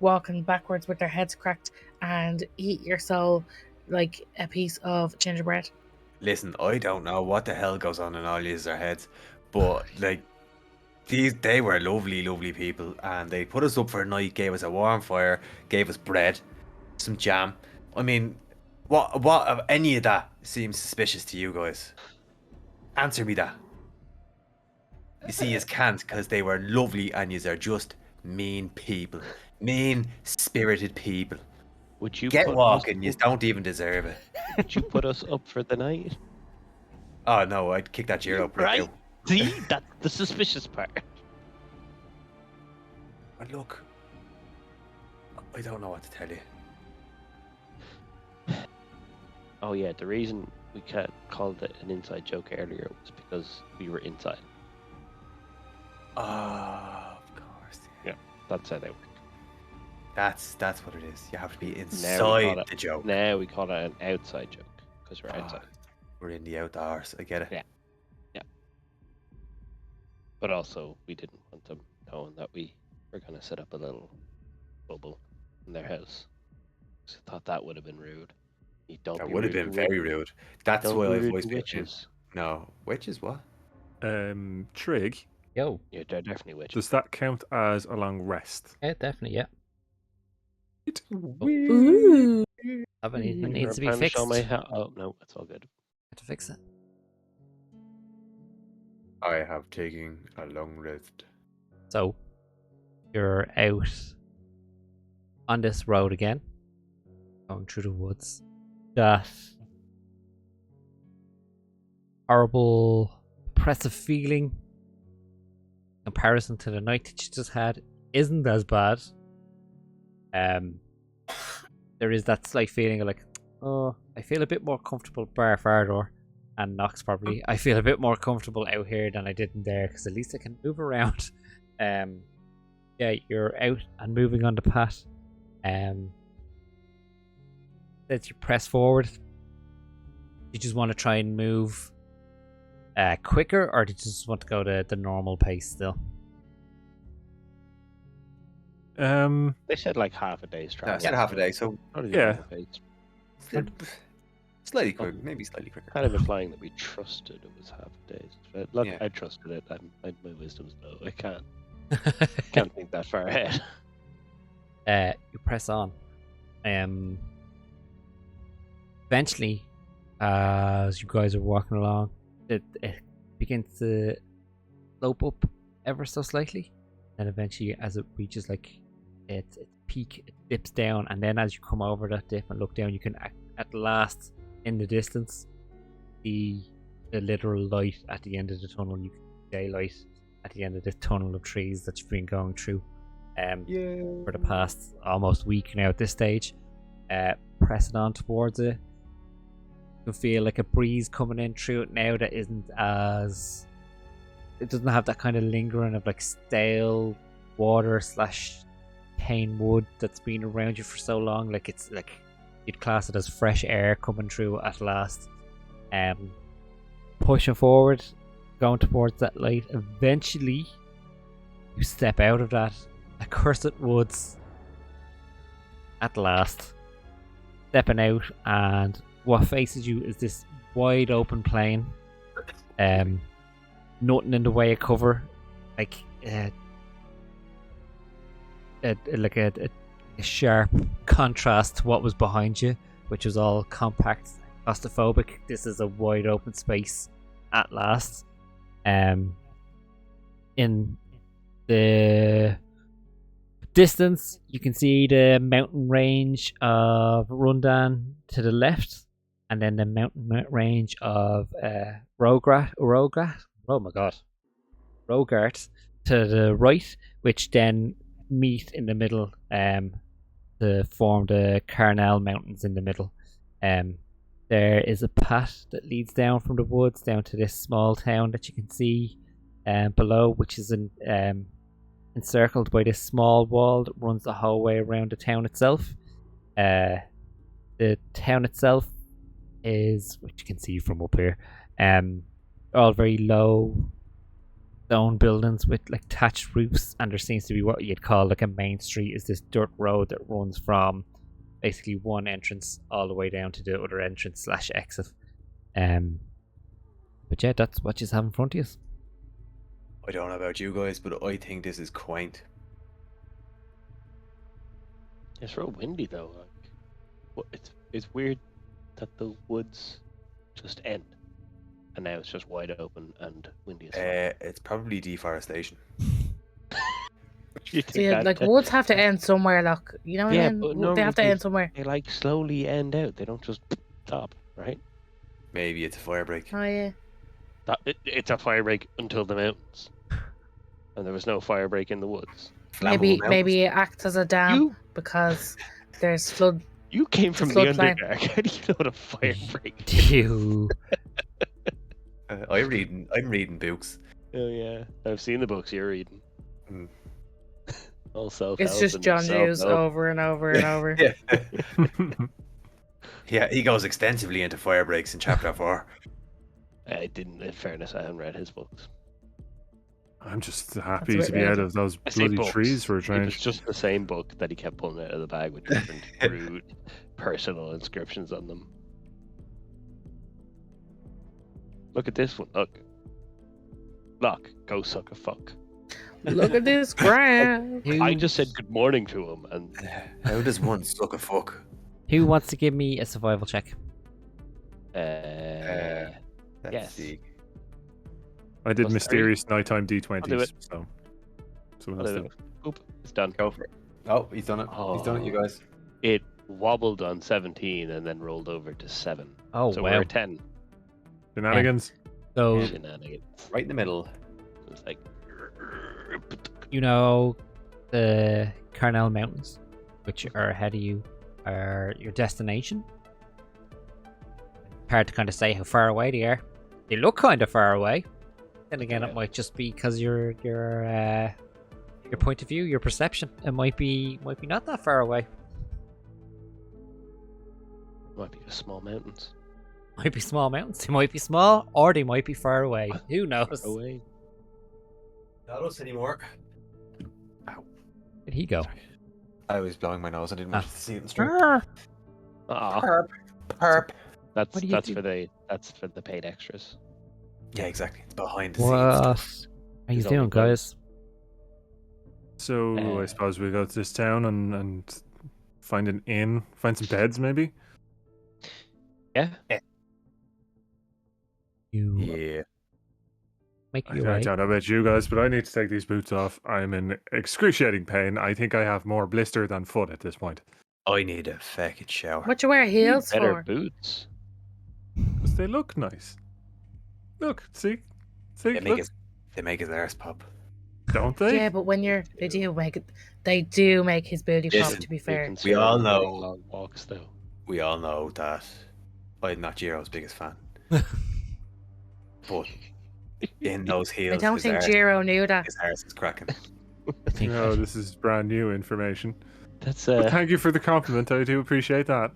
walking backwards with their heads cracked and eat your soul like a piece of gingerbread. Listen, I don't know what the hell goes on in all these their heads, but like they were lovely, lovely people, and they put us up for a night, gave us a warm fire, gave us bread, some jam. I mean, what of any of that seems suspicious to you guys? Answer me that. You see, you can't, because they were lovely, and you are just mean people, mean-spirited people. Would you Get put walking, Us you up, don't even deserve it. would you put us up for the night? Oh no, I'd kick that Giro prick Right. out. See, that's the suspicious part. But look, I don't know what to tell you. Oh yeah, the reason we called it an inside joke earlier was because we were inside. Oh, of course. Yeah. That's how they work. That's what it is. You have to be call inside it- the joke. Now we call it an outside joke because we're Ah, outside. We're in the outdoors. I get it. Yeah. But also, we didn't want them knowing that we were going to set up a little bubble in their house. So I thought that would have been rude. You don't. That be would have rude been to very witches. rude. That's Don't why be I've rude always to been. witches. No, witches what? Trig, Yo, Yeah, they're definitely witches. does that count as a long rest? yeah, definitely, yeah. Ooh. Have anything You're needs to be trying fixed? show my oh no, that's all good. To fix it. I have taken a long rest. So, you're out on this road again, going through the woods. That horrible, oppressive feeling in comparison to the night that you just had isn't as bad. There is that slight feeling of like, oh, I feel a bit more comfortable bar Fardor and Nox probably. I feel a bit more comfortable out here than I did in there because at least I can move around. Yeah, you're out and moving on the path. As you press forward, you just want to try and move quicker, or do you just want to go to the normal pace still? They said like half a day's travel. Yeah, said half a day, so Probably Yeah. half a day. slightly quick, maybe slightly quicker. Kind of implying that we trusted it was half a day. But look, Yeah. I trusted it. My wisdom's low. I can't think that far ahead. You press on. Eventually, as you guys are walking along, it begins to slope up ever so slightly, and eventually, as it reaches like its peak, it dips down, and then as you come over that dip and look down, you can at last, in the distance, see the literal light at the end of the tunnel. You can see daylight at the end of this tunnel of trees that you've been going through for the past almost week now at this stage. Pressing on towards it, you can feel like a breeze coming in through it now that isn't as, it doesn't have that kind of lingering of like stale water / cane wood that's been around you for so long. Like it's like you'd class it as fresh air coming through at last. Pushing forward, going towards that light. Eventually, you step out of that accursed woods. At last, stepping out, and what faces you is this wide open plain. Nothing in the way of cover, like a sharp contrast to what was behind you, which was all compact, claustrophobic. This is a wide open space at last. In the distance, you can see the mountain range of Rundan to the left, and then the mountain range of Rogart to the right, which then meet in the middle to form the Carnal Mountains in the middle. There is a path that leads down from the woods down to this small town that you can see below, which is encircled by this small wall that runs the whole way around the town itself. The town itself is, which you can see from up here, all very low stone buildings with like thatched roofs, and there seems to be what you'd call like a main street, is this dirt road that runs from basically one entrance all the way down to the other entrance / exit. But yeah, that's what you have in front of you. I don't know about you guys, but I think this is quaint. It's real windy though. It's weird that the woods just end, and now it's just wide open and windy as well. It's probably deforestation. You So think yeah, like that- woods have to end somewhere, like, you know what Yeah, I mean? but They have normally to end somewhere. They like slowly end out. They don't just stop, right? Maybe it's a fire break. Oh yeah. It's a fire break until the mountains, and there was no fire break in the woods. Flammable Maybe it acts as a dam You because there's flood. you came from the floodplain. Underdark. How do you know what a fire break? You I'm reading books. Oh yeah, I've seen the books you're reading. Mm. All self. It's just John Hughes over and over and over. Yeah. Yeah, he goes extensively into fire breaks in chapter 4. I didn't. In fairness, I haven't read his books. I'm just happy That's to a bit be out random. of those I say bloody books. trees for a It was change. just the same book that he kept pulling out of the bag with different rude personal inscriptions on them. Look at this one. Look, go suck a fuck. Look at this ground. I just said good morning to him, and How does one suck a fuck? who wants to give me a survival check? Let's Yes. see. I did Plus mysterious nighttime I'll do D20s, it. so someone I'll else do did. it. Oop, it's done. Go for it. Oh, he's done it. He's done it, you guys. It wobbled on 17 and then rolled over to 7. Oh So wow! we're at 10. Shenanigans. So Shenanigans. Right in the middle. It was like, you know the Carnal Mountains, which are ahead of you, are your destination. Hard to kind of say how far away they are. They look kind of far away. Then again, Yeah. it might just be because your point of view, your perception. It might be not that far away. might be just small mountains. Might be small mountains. They might be small, or they might be far away. Who knows? Away. Not us anymore. Where'd he go? I was blowing my nose. I didn't want Ah. you to see it in the stream. Ah, Perp. that's What do you do? that's for the paid extras. Yeah, exactly. It's behind the What scenes. are you There's only doing, one. guys? So I suppose we go to this town and find an inn, find some beds maybe. Yeah. You Yeah. Make I your way. don't know about you guys, but I need to take these boots off. I'm in excruciating pain. I think I have more blister than foot at this point. I need a fucking shower. What you wear heels Better for? boots. Because they look nice. Look, see? They Look. make his arse pop. Don't they? Yeah, but when they do make his booty pop. Listen, To be You fair, can We all serve know. during long walks, though. We all know that I'm not Jiro's biggest fan. But in those heels, I don't his think arse- Jiro knew that. his arse is cracking. I think No, this is brand new information. That's But thank you for the compliment. I do appreciate that.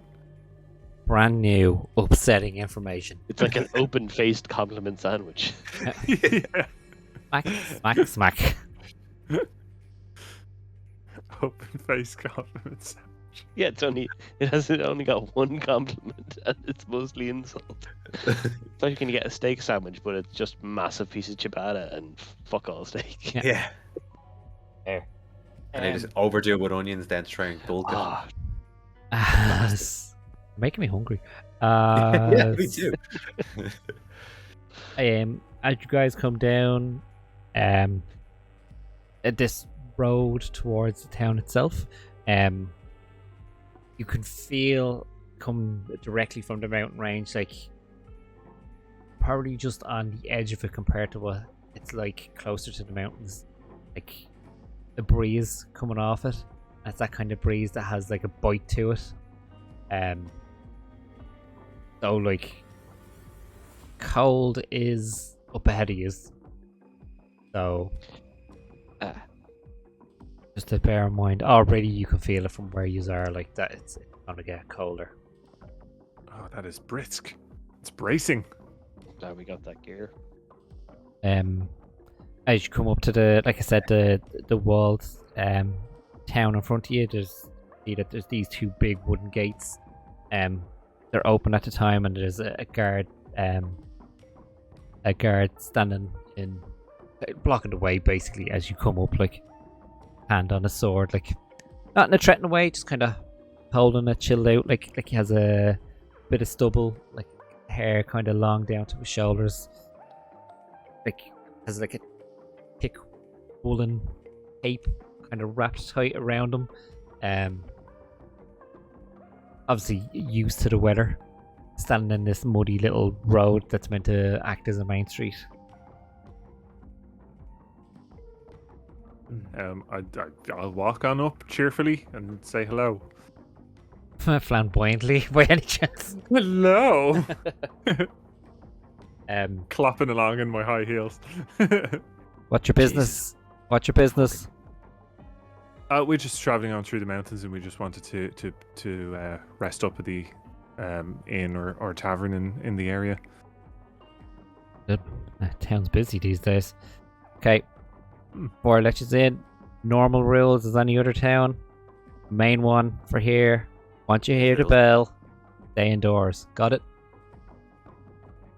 brand new, upsetting information. it's like an open-faced compliment sandwich. Yeah. Smack, smack, smack. Open face compliments. Yeah, it has only got one compliment, and it's mostly insult. It's like you can get a steak sandwich, but it's just massive piece of ciabatta and fuck all steak. Yeah. Yeah. There. And they just overdo it with onions then to try and bulk it. Ah, Making me hungry. Yeah, me too. As you guys come down, at this road towards the town itself, you can feel come directly from the mountain range, like probably just on the edge of it compared to what it's like closer to the mountains, like the breeze coming off it. That's that kind of breeze that has like a bite to it. So like cold is up ahead of you. So just to bear in mind, already you can feel it from where you are, like that it's gonna get colder. Oh, that is brisk. It's bracing. glad we got that gear. As you come up to the, like I said, the walled town in front of you, there's these two big wooden gates. They're open at the time, and there's a guard standing in blocking the way basically as you come up, like hand on a sword, like not in a threatening way, just kind of holding it, chilled out, like he has a bit of stubble, like hair kind of long down to his shoulders, like has like a thick woolen cape kind of wrapped tight around him. Obviously used to the weather, standing in this muddy little road that's meant to act as a main street. I'll walk on up cheerfully and say hello. Flamboyantly, by any chance? Hello. Um, Clapping along in my high heels. what's your business? What's your business? We're just traveling on through the mountains, and we just wanted to rest up at the inn or tavern in the area. Good. Town's busy these days. Okay. Before I let you in, normal rules as any other town. Main one for here. Once you hear the bell, stay indoors. Got it?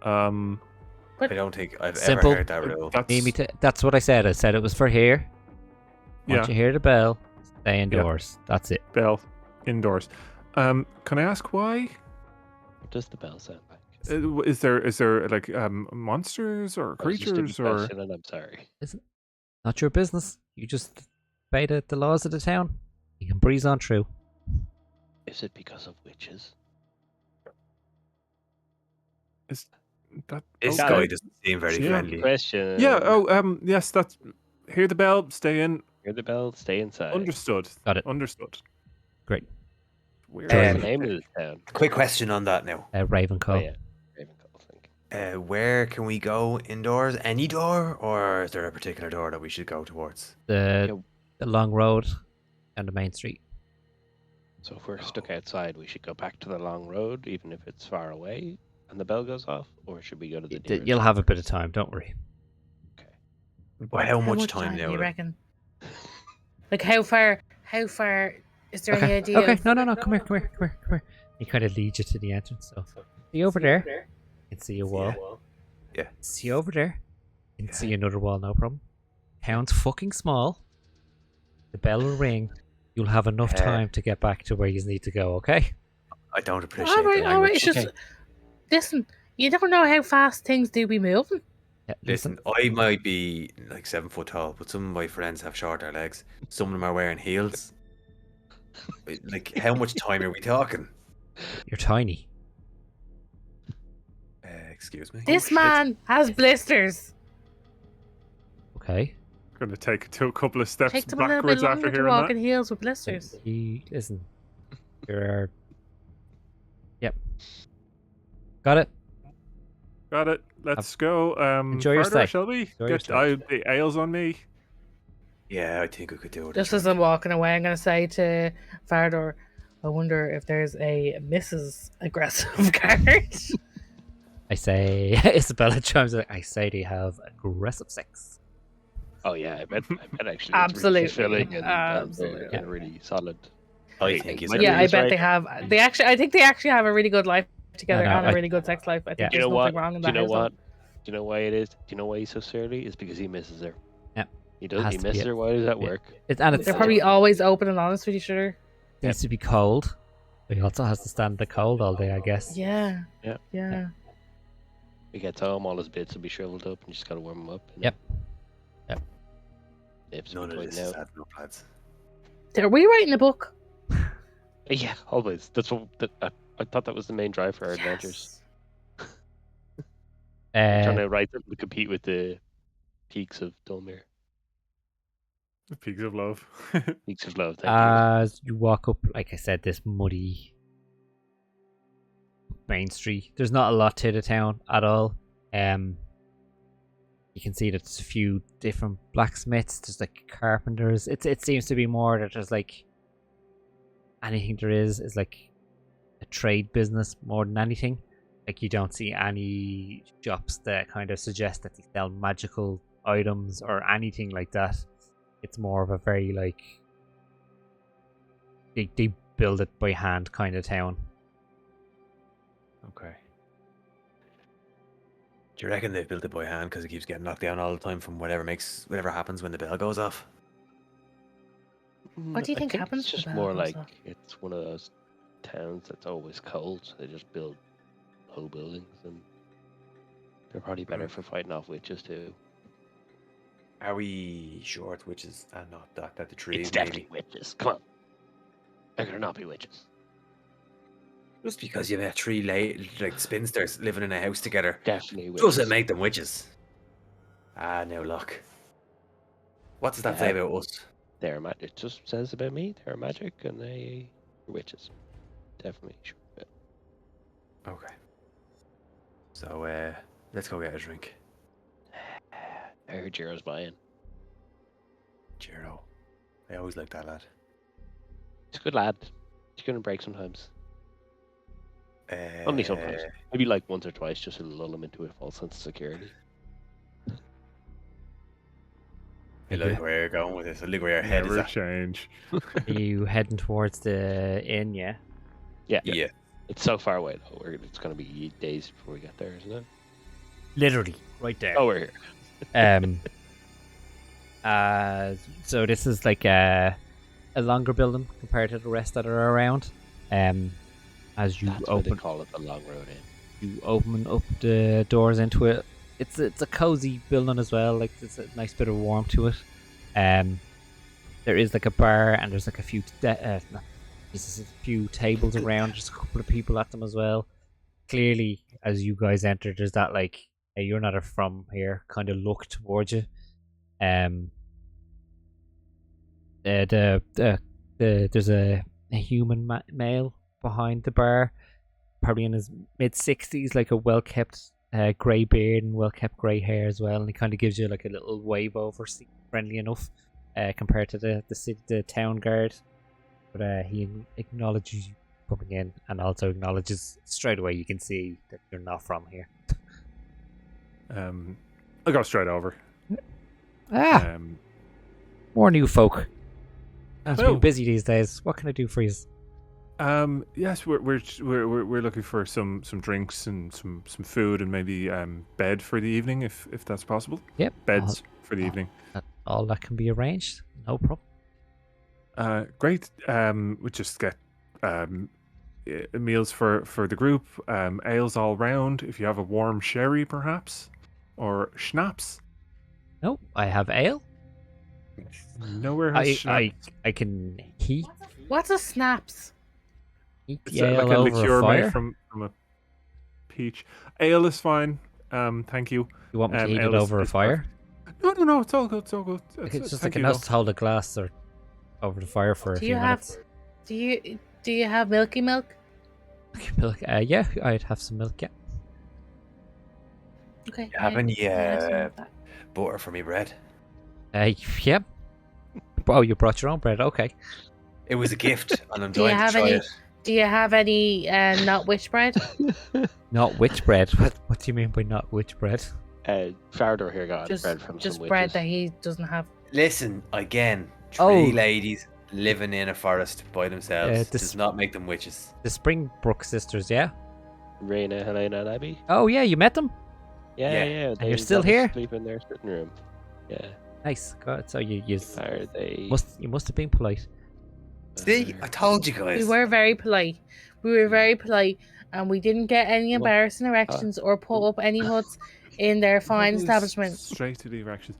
I don't think I've Simple. ever heard that rule. That's what I said. I said it was for here. Once Yeah. you hear the bell, stay indoors. That's it. Bell indoors. Can I ask why? What does the bell sound like? Is there like monsters or That was just a creatures or? question, and I'm sorry. Not your business. You just obey the laws of the town. You can breeze on through. Is it because of witches? Is that This Got guy it. doesn't seem very Yeah. friendly. Question. Yeah. Oh. Yes. That's. Hear the bell. Stay in. Hear the bell, stay inside. Understood. Got it. Understood. Great. Weird. What's the name of the town? Quick question on that now. Ravenclaw. Oh yeah, Ravenclaw, I think. Where can we go indoors? Any door, or is there a particular door that we should go towards? The long road and the main street. So if we're stuck outside, we should go back to the long road, even if it's far away, and the bell goes off, or should we go to the? nearest You'll have a bit of time. Don't worry. Well, how much time time do now? you then? reckon? Like how far? Is there any idea? Okay. of- No. Come here. He kind of leads you to the entrance. So see over there. You can see a wall. Yeah. See over there. You can see another wall. No problem. Town's fucking small. The bell will ring. You'll have enough time to get back to where you need to go. Okay. I don't appreciate All the right. language. It's just listen. You don't know how fast things do be moving. Yeah, Listen, I might be like 7 foot tall, but some of my friends have shorter legs. Some of them are wearing heels. Like, how much time are we talking? you're tiny. Excuse me. This shit. man has blisters. Okay. Gonna take a couple of steps Takes him a little bit backwards after longer to hearing walk that. in heels with blisters. Listen. You're. Yep. Got it. Got it. Let's go. Enjoy your further, stay. shall we? Enjoy your Get stay. the ales on me. Yeah, I think we could do it. Just as I'm walking away, I'm going to say to Fardor, I wonder if there's a Mrs. Aggressive guard. I say, Isabella chimes in. I say they have aggressive sex. Oh yeah, I bet actually Absolutely. it's really fulfilling and Absolutely. and really solid. I think he's Might Yeah, be I this bet right. they have. I think they actually have a really good life together know, and a I- really good sex life. I think Yeah. Do you there's know nothing what? wrong in Do you that know household. what? Do you know why it is? Do you know why he's so surly? It's because he misses her. Yeah. He does. Has He to be misses it. her. Why does that Yeah. work? It's They're probably always open and honest with each other. needs to be cold. But he also has to stand the cold all day, I guess. Yeah. Yeah. Yeah. He gets home, all his bits will be shriveled up, and you just gotta warm him up. And Yep. Nips None will of be this pointing is out. happening, lads. Are we writing a book? Yeah, always. That's what. I thought that was the main drive for our adventures. Yes. Trying Uh, to write them to compete with the peaks of Dulmere. The peaks of love. Peaks of love. Thank as you walk up, like I said, this muddy main street. There's not a lot to the town at all. You can see that there's a few different blacksmiths. There's like carpenters. It seems to be more that there's like anything there is like a trade business more than anything. Like you don't see any shops that kind of suggest that they sell magical items or anything like that. It's more of a very like they build it by hand kind of town. Okay. Do you reckon they've built it by hand because it keeps getting knocked down all the time from whatever happens when the bell goes off? you. What do you I think happens It's to the just bell more goes like off? it's one of those towns that's always cold. So they just build low buildings, and they're probably better for fighting off witches too. Are we sure it's witches and not that the tree? It's maybe? definitely witches. Come on, there could not be witches. Just because you met three like spinsters living in a house together Definitely witches. doesn't make them witches. Ah, no luck. What does that say Yeah. about us? They're magic. It just says about me. They're magic, and they are witches. Definitely sure. Yeah. Okay. So, let's go get a drink. I heard Jiro's buying. Jiro. I always like that lad. He's a good lad. He's gonna break sometimes. Only sometimes. Maybe like once or twice, just to lull him into a false sense of security. I like where you're going with this. I like where your head is Never at. change. Are you heading towards the inn? Yeah. Yeah. Yeah. It's so far away though. It's gonna be days before we get there, isn't it? Literally right there. Oh, we're here. So this is like a longer building compared to the rest that are around. As you That's why they open call it the Long Road Inn. you open up the doors into it, it's a cozy building as well. Like there's a nice bit of warmth to it. There is like a bar and there's like a few tables around. There's a couple of people at them as well. Clearly, as you guys enter, there's that like, hey, you're not from here kind of look towards you. There's a human male behind the bar, probably in his mid-60s, like a well-kept grey beard and well-kept grey hair as well, and he kind of gives you like a little wave over, friendly enough compared to the town guard. But he acknowledges you coming in, and also acknowledges straight away you can see that you're not from here. I'll go straight over. More new folk. I've Hello. been busy these days. What can I do for you? Yes, we're looking for some drinks and some food and maybe bed for the evening if that's possible. Yep. Beds for the evening. All that can be arranged. No problem. Great. We just get meals for the group. Ales all round. If you have a warm sherry, perhaps. or schnapps? No, I have ale. Nowhere has schnapps. I can heat What's a snaps? the It's ale like a over liqueur a fire. made from a peach. Ale is fine. Thank you. You want me to heat ale it is- over a is fire? perfect. No. It's all good. It's all good. It's just thank like you, enough though. to hold a glass or over the fire for a Do few you have minutes. do you have milky milk? Milk? Yeah, I'd have some milk. Yeah. Okay. You have any have some of that. butter for me bread? Yeah. Oh, you brought your own bread. Okay. It was a gift, and I'm Do you dying to have try any? it. Do you have any not witch bread? Not witch bread. What do you mean by not witch bread? Fardor here got Just bread from just some bread witches. that he doesn't have. Listen, again, Oh. 3 ladies living in a forest by themselves this- does not make them witches. The Springbrook sisters, yeah. Raina, Helena, and Abby. Oh yeah, you met them. Yeah. Yeah. you're still here? Sleep in their sitting room. Yeah. Nice. God, so you Are they? must have been polite. See, I told you guys. We were very polite. We were very polite, and we didn't get any embarrassing erections or put up any huts in their fine Always establishment. Straight to the erections.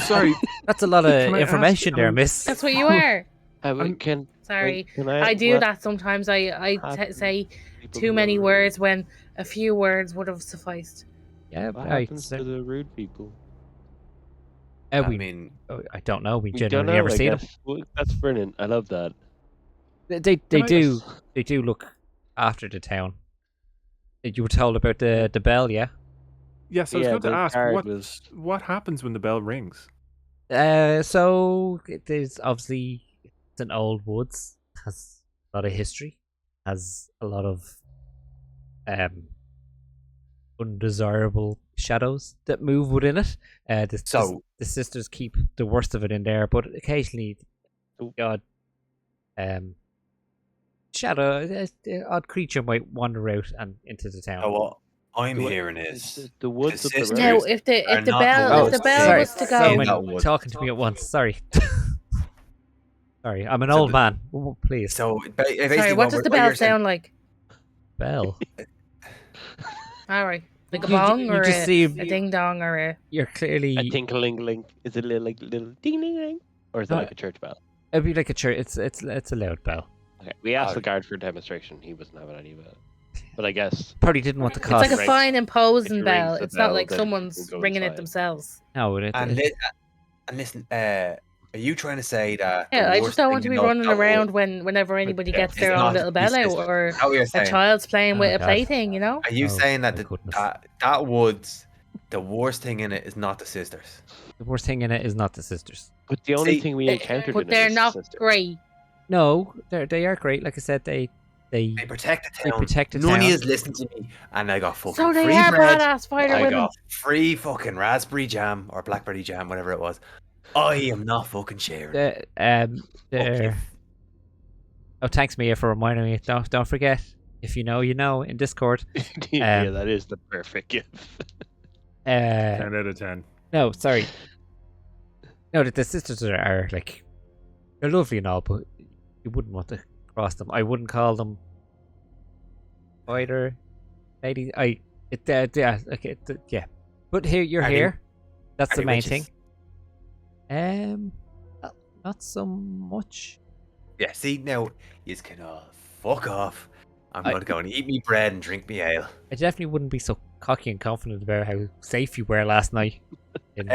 Sorry. That's a lot of Can I ask, information there, miss. That's what you are. Can Sorry, can I do what that sometimes. I happens say to people too who many are words when a few words would have sufficed. Yeah, rude? What right. happens to the rude people? I we mean, I don't know. We We don't generally know. never I see them. guess. Well, that's brilliant. I love that. They Can I- do look after the town. You were told about the bell, yeah. Yes, I was going to the ask card was. what happens when the bell rings. So there's obviously it's an old woods, has a lot of history, has a lot of undesirable shadows that move within it. The sisters keep the worst of it in there, but occasionally, Oh. God, shadow, the odd creature might wander out and into the town. so what I'm The- hearing is the woods up the sisters- road. Now, Sisters if are the not bell the if the worst bell thing was to in go, that Someone wood. talking to me at once. Sorry. Sorry, I'm an So old the- man. Please. So basically, sorry, what does the bell sound like? Bell. All right, like a You- bong you or just a see- ding dong or a. You're clearly. A tinkling. Is it like little ding ding ding, or is it No. like a church bell? It'd be like a church. It's a loud bell. Okay. We asked the Okay. guard for a demonstration. He wasn't having any of it. But I guess Probably didn't want to It's cost. like a rings- fine imposing if it bell. rings the It's not bell, like then someone's people go ringing it inside. themselves. No, And listen, are you trying to say that? Yeah, the I worst just don't want to thing be about running that around wood whenever anybody yeah, gets is their own not little these bell out, sisters? or Is that what you're a saying? child's playing Oh, with a God. plaything. You know. Are you Oh, saying that my goodness. that woods, the worst thing in it is not the sisters? The worst thing in it is not the sisters. But the only See, thing we encountered But in they're it was not the sister. great. No, they are great. Like I said, they They protect the They town. protect the None town. of yous listen to me, and I got fucking So they free are bread. badass fighter I women. got free fucking raspberry jam or blackberry jam, whatever it was. I am not fucking sharing. the Fuck you. they're. Oh, thanks, Mia, for reminding me. Don't forget. If you know, you know. In Discord. Yeah, that is the perfect gift. 10 out of 10. No, sorry. No, the sisters are like they're lovely and all, but you wouldn't want to cross them. I wouldn't call them either lady. Yeah, okay, yeah. But here you're Are they- here. That's are the they main witches? thing. Not so much. Yeah, see, now, yous can all fuck off. I'm I- going to go and eat me bread and drink me ale. I definitely wouldn't be so cocky and confident about how safe you were last night. In-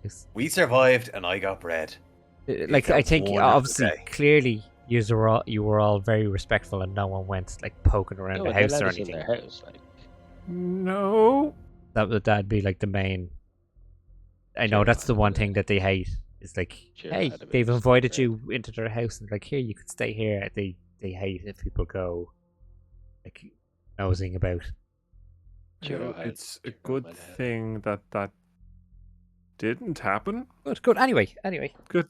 this. We survived, and I got bread. Like it's a I think wonderful obviously day. clearly you were all very respectful and no one went like poking around No, the they house let or us in anything. their house. Like, No. That'd be like the main. I know Sure, that's the I one know. thing that they hate. It's like, Sure, hey, I'd have they've been invited okay. you into their house and like here you could stay here. They hate if people go like nosing about. Sure, I- It's a sure, good I'd have- thing that didn't happen. Good. Anyway. Good.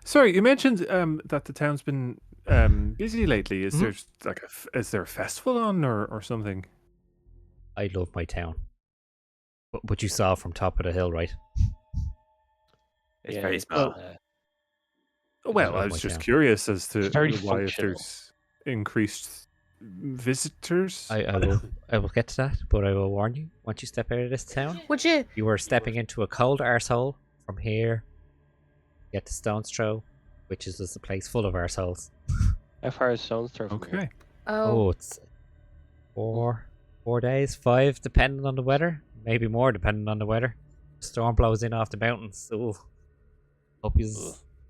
Sorry, you mentioned that the town's been busy lately. Is Mhm. there like is there a festival on or something? I love my town. But you saw from top of the hill, right? It's Yeah, very small. Oh, well, love I my was just town. curious as to It's very why if functional. there's increased visitors? I will get to that, but I will warn you. Once you step out of this town, Would you? you are stepping into a cold arsehole. From here, get to Stone's Throw, which is just a place full of arseholes. How far is Stone's Throw from here? Okay. Oh, It's 4 days, 5 depending on the weather, maybe more depending on the weather. Storm blows in off the mountains. Ooh. Hope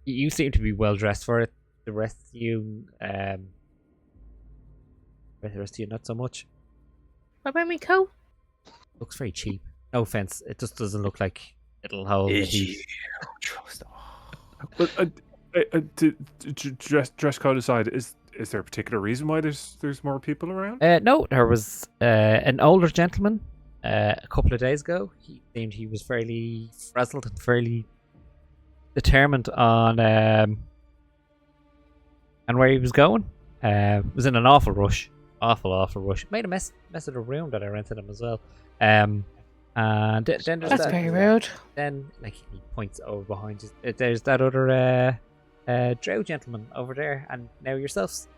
you seem to be well dressed for it. The rest of you, not so much. what about me coat? Looks very cheap. No offense, it just doesn't look like it'll hold the heat. But dress code aside, is there a particular reason why there's more people around? No, there was an older gentleman a couple of days ago. He seemed he was fairly frazzled and fairly determined on where he was going. Was in an awful rush. Awful rush. Made a mess of the room that I rented him as well. And then there's That's very rude. Then, like, he points over behind you. There's that other drow gentleman over there, and now yourselves.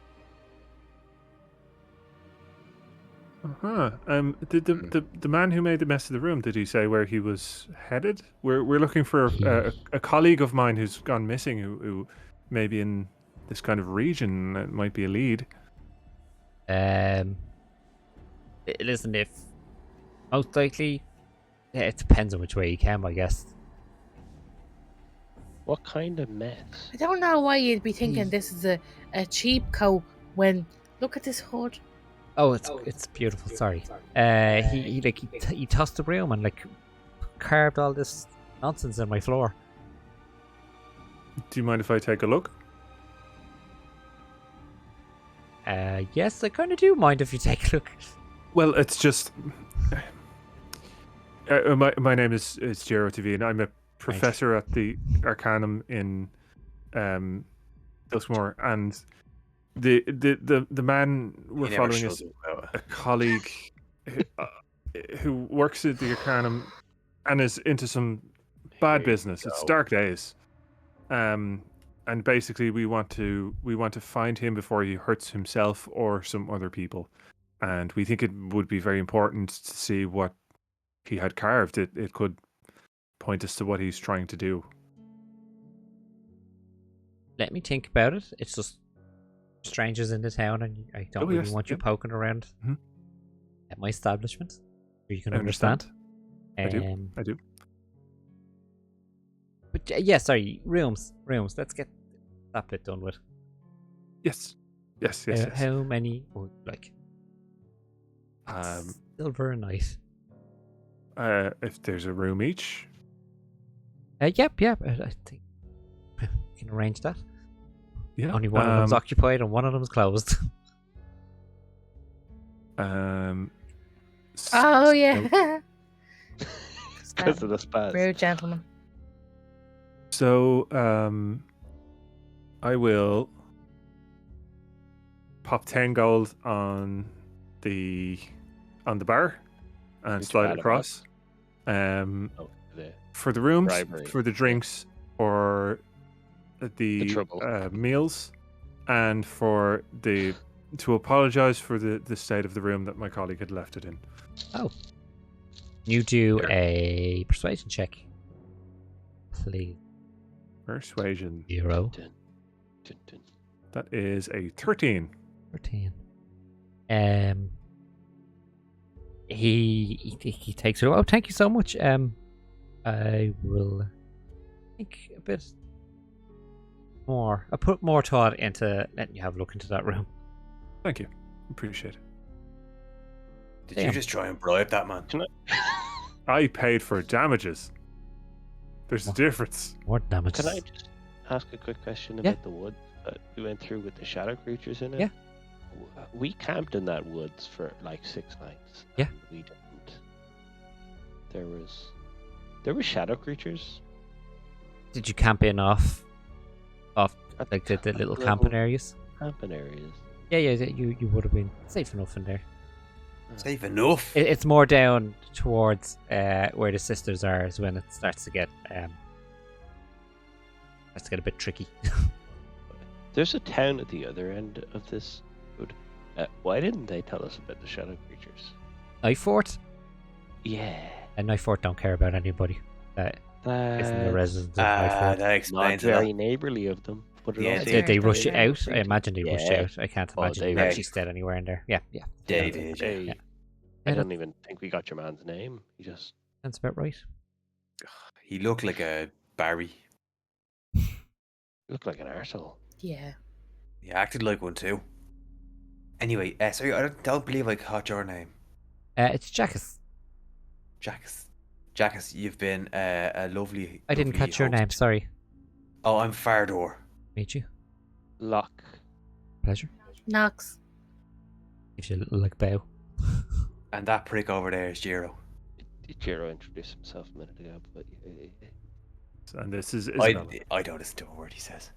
Uh-huh. The man who made the mess of the room, did he say where he was headed? We're looking for a colleague of mine who's gone missing, who may be in this kind of region. It might be a lead. Listen, if most likely, yeah, it depends on which way you came, I guess. What kind of mess? I don't know why you'd be thinking this is a cheap coat when look at this hood. Oh, it's beautiful. Sorry. He tossed the room and like carved all this nonsense on my floor. Do you mind if I take a look? Yes, I kind of do mind if you take a look. Well, it's just my name is Jero TV, and I'm a professor at the Arcanum in Dustmore, and the man we're following is a colleague who works at the Arcanum and is into some bad business. It's dark days, and basically we want to find him before he hurts himself or some other people, and we think it would be very important to see what he had carved. It could point us to what he's trying to do. Let me think about it. It's just strangers in the town, and I don't really want you poking around at my establishment. You can understand. I do. But yeah, sorry, rooms. Let's get that bit done with. Yes. How many would like? Silver a night. If there's a room each. Yep. I think we can arrange that. Yeah. Only one of them's occupied and one of them's closed. Oh yeah. Because of the spaz. Rude gentleman. So, I will pop 10 gold on the bar and Which slide bad it across. For the rooms, bribery. for the drinks, or the trouble. meals, and for to apologize for the state of the room that my colleague had left it in. Oh. You do a persuasion check. Please. Persuasion. 0. Dun, dun, dun. That is a 13. 13. He takes it. Oh, thank you so much. I will think a bit more. I put more thought into letting you have a look into that room. Thank you. Appreciate it. Did you just try and bribe that man? I paid for damages. There's a difference. More damage. Can I just ask a quick question about the wood that we went through with the shadow creatures in it? Yeah. We camped in that woods for like 6 nights. Yeah. And we didn't. There were shadow creatures. Did you camp in off like the little camping areas? Camping areas. Yeah. You would have been safe enough in there. Safe enough. It's more down towards where the sisters are, is when it starts to get a bit tricky. There's a town at the other end of this wood. Why didn't they tell us about the shadow creatures? Knife Fort? Yeah. And Knife Fort don't care about anybody that isn't the That's residents of Knife Fort. That not explains a very lot. neighbourly of them. Put it Yeah, on they- Did there. they rush you very out? I imagine they rushed you Yeah. out. I can't Oh, imagine they you were- actually stayed anywhere in there. Yeah. They did, yeah. Hey, Yeah. I Yeah, don't even think we got your man's name. He just That's about right. He looked like a Barry. looked like an arsehole. Yeah. He acted like one too. Anyway, sorry, I don't believe I caught your name. It's Jackus. Jackus. Jackus, you've been a lovely. I didn't lovely catch your host. name. Sorry. Oh, I'm Fardor. Meet you. Lock. Pleasure. Knox. If you like bow. And that prick over there is Jiro. Jiro introduced himself a minute ago, but And this is Isabella. I don't listen to a word he says.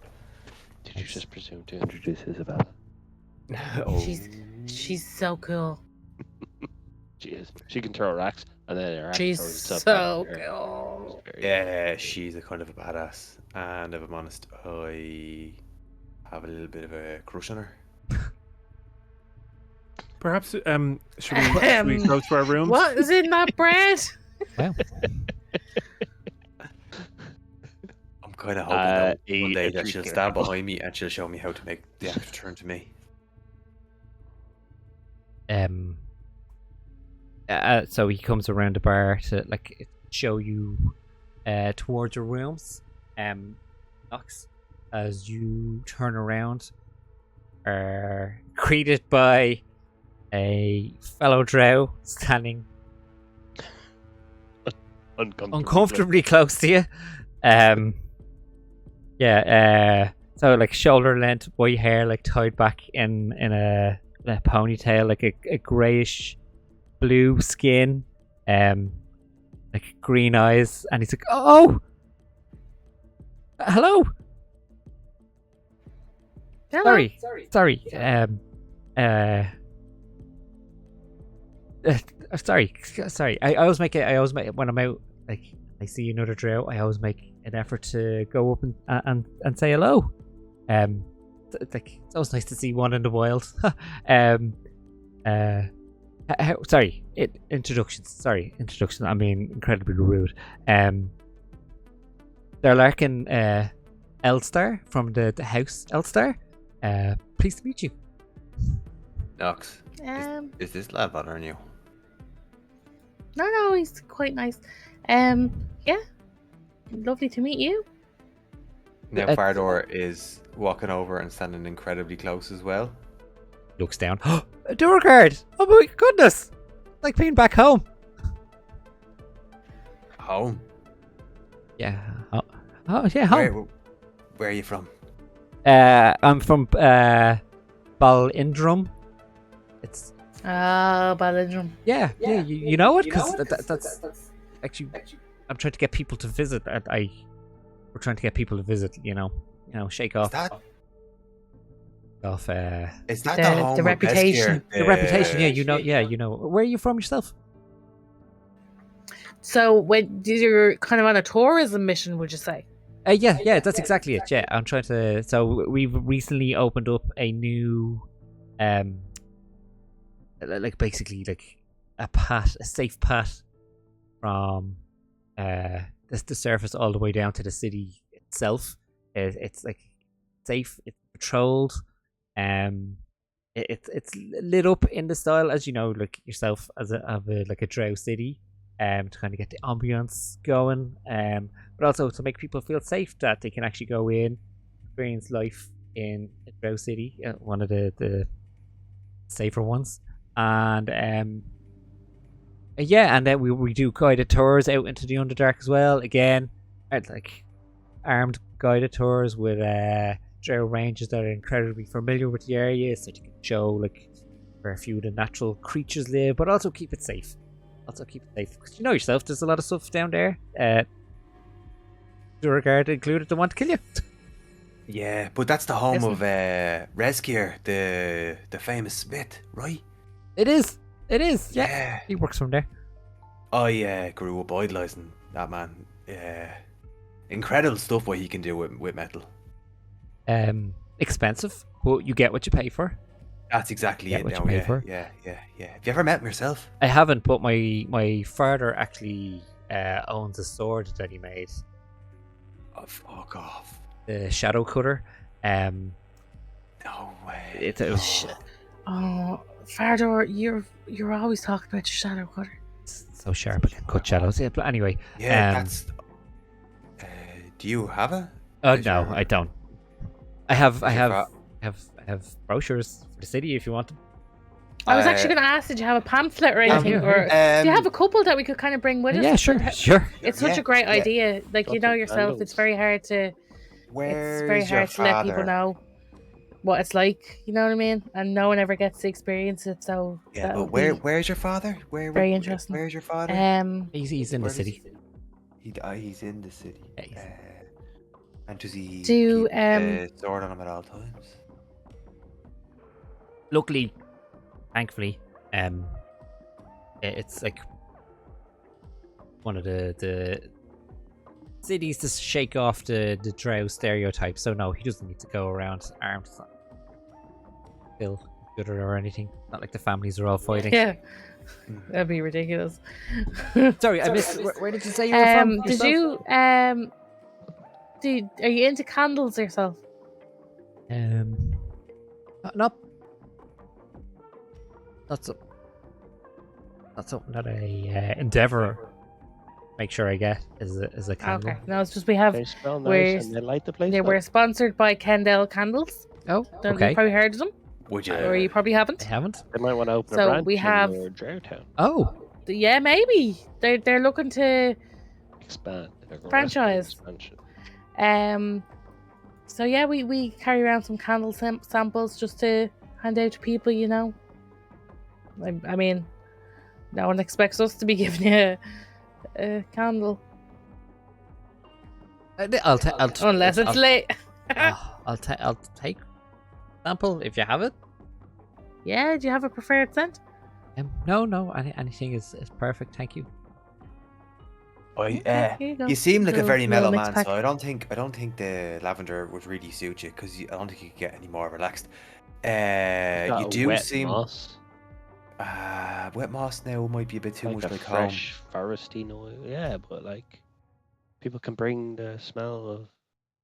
did you just presume to introduce Isabella? Oh. She's so cool. She is. She can throw racks, and then her axe She's throws itself so back at her. cool. It's very Yeah, she's a kind of a badass. And if I'm honest, I have a little bit of a crush on her. Perhaps should we go to our rooms? What is in that bread? Wow. I'm kind of hoping that a- one day a that treat she'll there. stand behind me and she'll show me how to make the axe turn to me. So he comes around the bar to like show you towards your rooms. Knox, as you turn around, are greeted by a fellow drow standing uncomfortably close to you. So like shoulder length white hair, like tied back in a ponytail, like a grayish blue skin, like green eyes, and he's like, "Oh, hello. Hello. Sorry. Sorry. I always make when I'm out, like I see another drow, I always make an effort to go up and say hello. Like it's always nice to see one in the wild. Introductions. I mean, incredibly rude. They're larking Elstar from the house Elstar. Pleased to meet you. Knox, is this lad bothering you? No, he's quite nice. Yeah. Lovely to meet you. Now Uh, Fardor is walking over and standing incredibly close as well. Looks down. A door guard. Oh my goodness! Like being back home. Home? Yeah. Oh yeah, home. Where are you from? I'm from Balindrum. It's Balindrum. yeah. You know it because that's actually I'm trying to get people to visit. We're trying to get people to visit. You know, shake off. Is that The- the home the of reputation. Beskir? The reputation, you know. Where are you from yourself? So when you're kind of on a tourism mission, would you say? Yeah, that's exactly it. Yeah, I'm trying to. So we've recently opened up a new, like basically like a safe path from the surface all the way down to the city itself. It's like safe. It's patrolled. It's lit up in the style as you know, like yourself as like a drow city. To kind of get the ambience going, but also to make people feel safe that they can actually go in, experience life in a drow city, one of the safer ones, and and then we do guided tours out into the Underdark as well. Again, like armed guided tours with drow rangers that are incredibly familiar with the area, so you can show like where a few of the natural creatures live, but also keep it safe. Because you know yourself, there's a lot of stuff down there. Duragard included, that want to kill you. Yeah, but that's the home Isn't of Rezkir, the famous smith, right? It is. Yeah. He works from there. I grew up idolising that man. Incredible stuff what he can do with metal. Expensive, but you get what you pay for. That's exactly Get it what you now, pay yeah, for. yeah. Have you ever met him yourself? I haven't, but my father actually owns a sword that he made, Oh, fuck off. the Shadow Cutter. No way. It was Oh, Fardor, you're always talking about your shadow cutter. so sharp it can cut shadows. Yeah, but anyway, Yeah, um, that's... do you have it? Is no, your- I don't. I have is your fa- I have brochures for the city if you want them. I was actually going to ask, did you have a pamphlet or anything? here, Or here. do you have a couple that we could kind of bring with us? Yeah, sure. It's such Yeah, a great yeah. idea. Like, you Lots know of yourself, it's candles. very hard to Where's your to let people father? know what it's like. You know what I mean? And no one ever gets to experience it. So Yeah, that'll but be where's your father? very interesting. Where's your father? He's in the Where does city. he's in the city. Yeah, he's- And does he Do, keep the sword on him at all times? Luckily, thankfully, it's like one of the cities to shake off the drow stereotype. So no, he doesn't need to go around armed, kill each other or anything. Not like the families are all fighting. Yeah, that'd be ridiculous. Sorry, I missed. Where did you say you were from? Did yourself? you are you into candles yourself? Not that's that's something that I endeavor make sure I get as a candle. Okay, no, it's just we have. They smell We're- nice and they light the place They up. were sponsored by Kendall Candles. Oh, Don't okay. you probably heard of them, Would you? or you probably I haven't. haven't. They might want to open So a branch we have- in Drowntown. Oh, Yeah, maybe they're looking to. Expand. They're aggressive Franchise. expansion. So yeah, we carry around some candle samples just to hand out to people. You know. I mean, no one expects us to be giving you a candle unless it's late. I'll take sample if you have it. Yeah, do you have a preferred scent? No, anything is perfect. Thank you. Okay, here you go. You seem like a Little- very mellow little man, mixed so I don't think the lavender would really suit you because I don't think you could get any more relaxed. Got You a do wet seem moss, wet moss now might be a bit too like much a like home. fresh foresty noise. Yeah, but like people can bring the smell of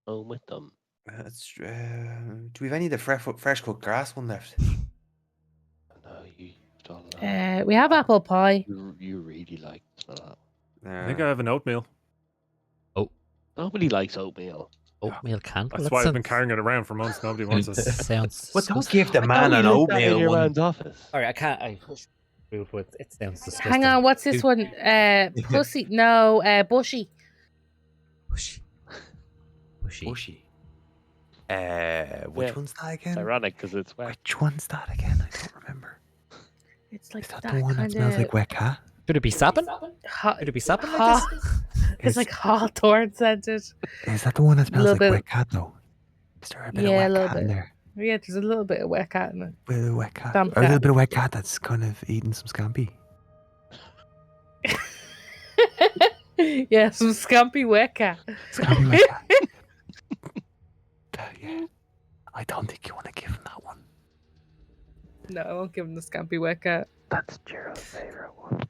home with them. That's do we have any of the fresh cooked grass one left? No, you don't know. We have apple pie. You really like the smell of that. I think I have an oatmeal. Nobody likes oatmeal. Oatmeal candle. That's why I've been carrying it around for months. Nobody wants it. Sounds. But don't give the I man thought an you lived that in oatmeal your one. man's office. Sorry, I can't. I move with it. Sounds disgusting. Hang on, what's this Dude. one? Pussy? No, bushy. Bushy. Bushy. Which Yeah. one's that It's again? ironic because it's wet. Which one's that again? I don't remember. It's like Is that that the one that kind smells of like wet cat? Could it be sapping? hot. Could it be sapping like hot. this? It's like hawthorn scented. Is that the one that smells Little like bit. wet cat though? Is there a bit Yeah, a of wet little cat in bit. there? Yeah, there's a little bit of wet cat in it. Bit of wet cat. Damp Or a little cat. bit of wet cat that's kind of eating some scampi. Yeah, some scampy wet cat. Scampi wet cat. Yeah. I don't think you want to give him that one. No, I won't give him the scampy wet cat. That's Gerald's favorite one.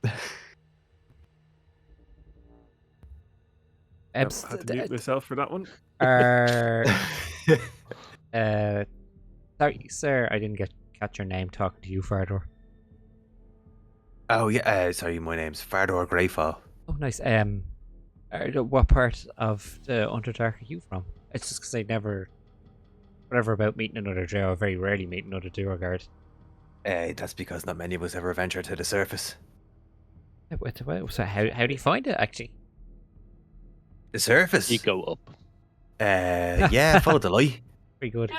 I had to mute myself for that one. Sorry, sir, I didn't catch your name talking to you, Fardor. Oh yeah, sorry, my name's Fardor Greyfall. Oh, nice. What part of the Underdark are you from? It's just because I never, whatever about meeting another Drow, I very rarely meet another Duergar. That's because not many of us ever venture to the surface. So how do you find it, actually? The surface? You go up. Yeah, follow the light. Very good.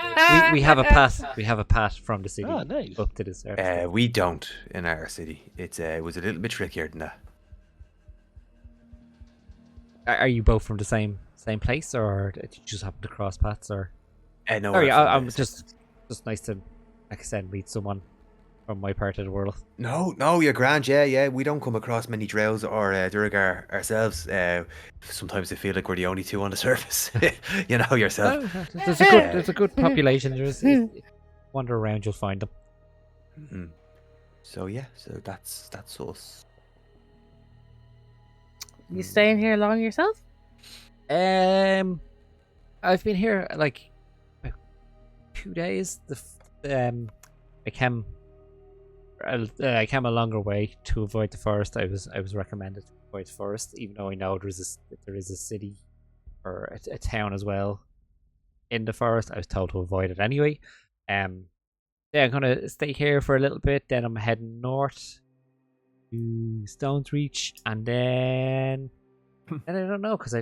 We have a path. We have a path from the city Ah, nice. up to the surface. We don't in our city. It was a little bit trickier than that. Are you both from the same place, or did you just happen to cross paths? Or No, sorry, we're from I'm the- just nice to, like I said, meet someone from my part of the world. No, you're grand. Yeah. We don't come across many Drows or Duergar ourselves. Sometimes I feel like we're the only two on the surface. You know yourself. There's a good population. Wander around, you'll find them. Mhm. So yeah, so that's us. You staying here long yourself? I've been here like about 2 days. I came I came a longer way to avoid the forest. I was recommended to avoid the forest, even though I know there is a city or a town as well in the forest. I was told to avoid it anyway. Yeah, I'm gonna stay here for a little bit. Then I'm heading north to Stone's Reach, and then I don't know because I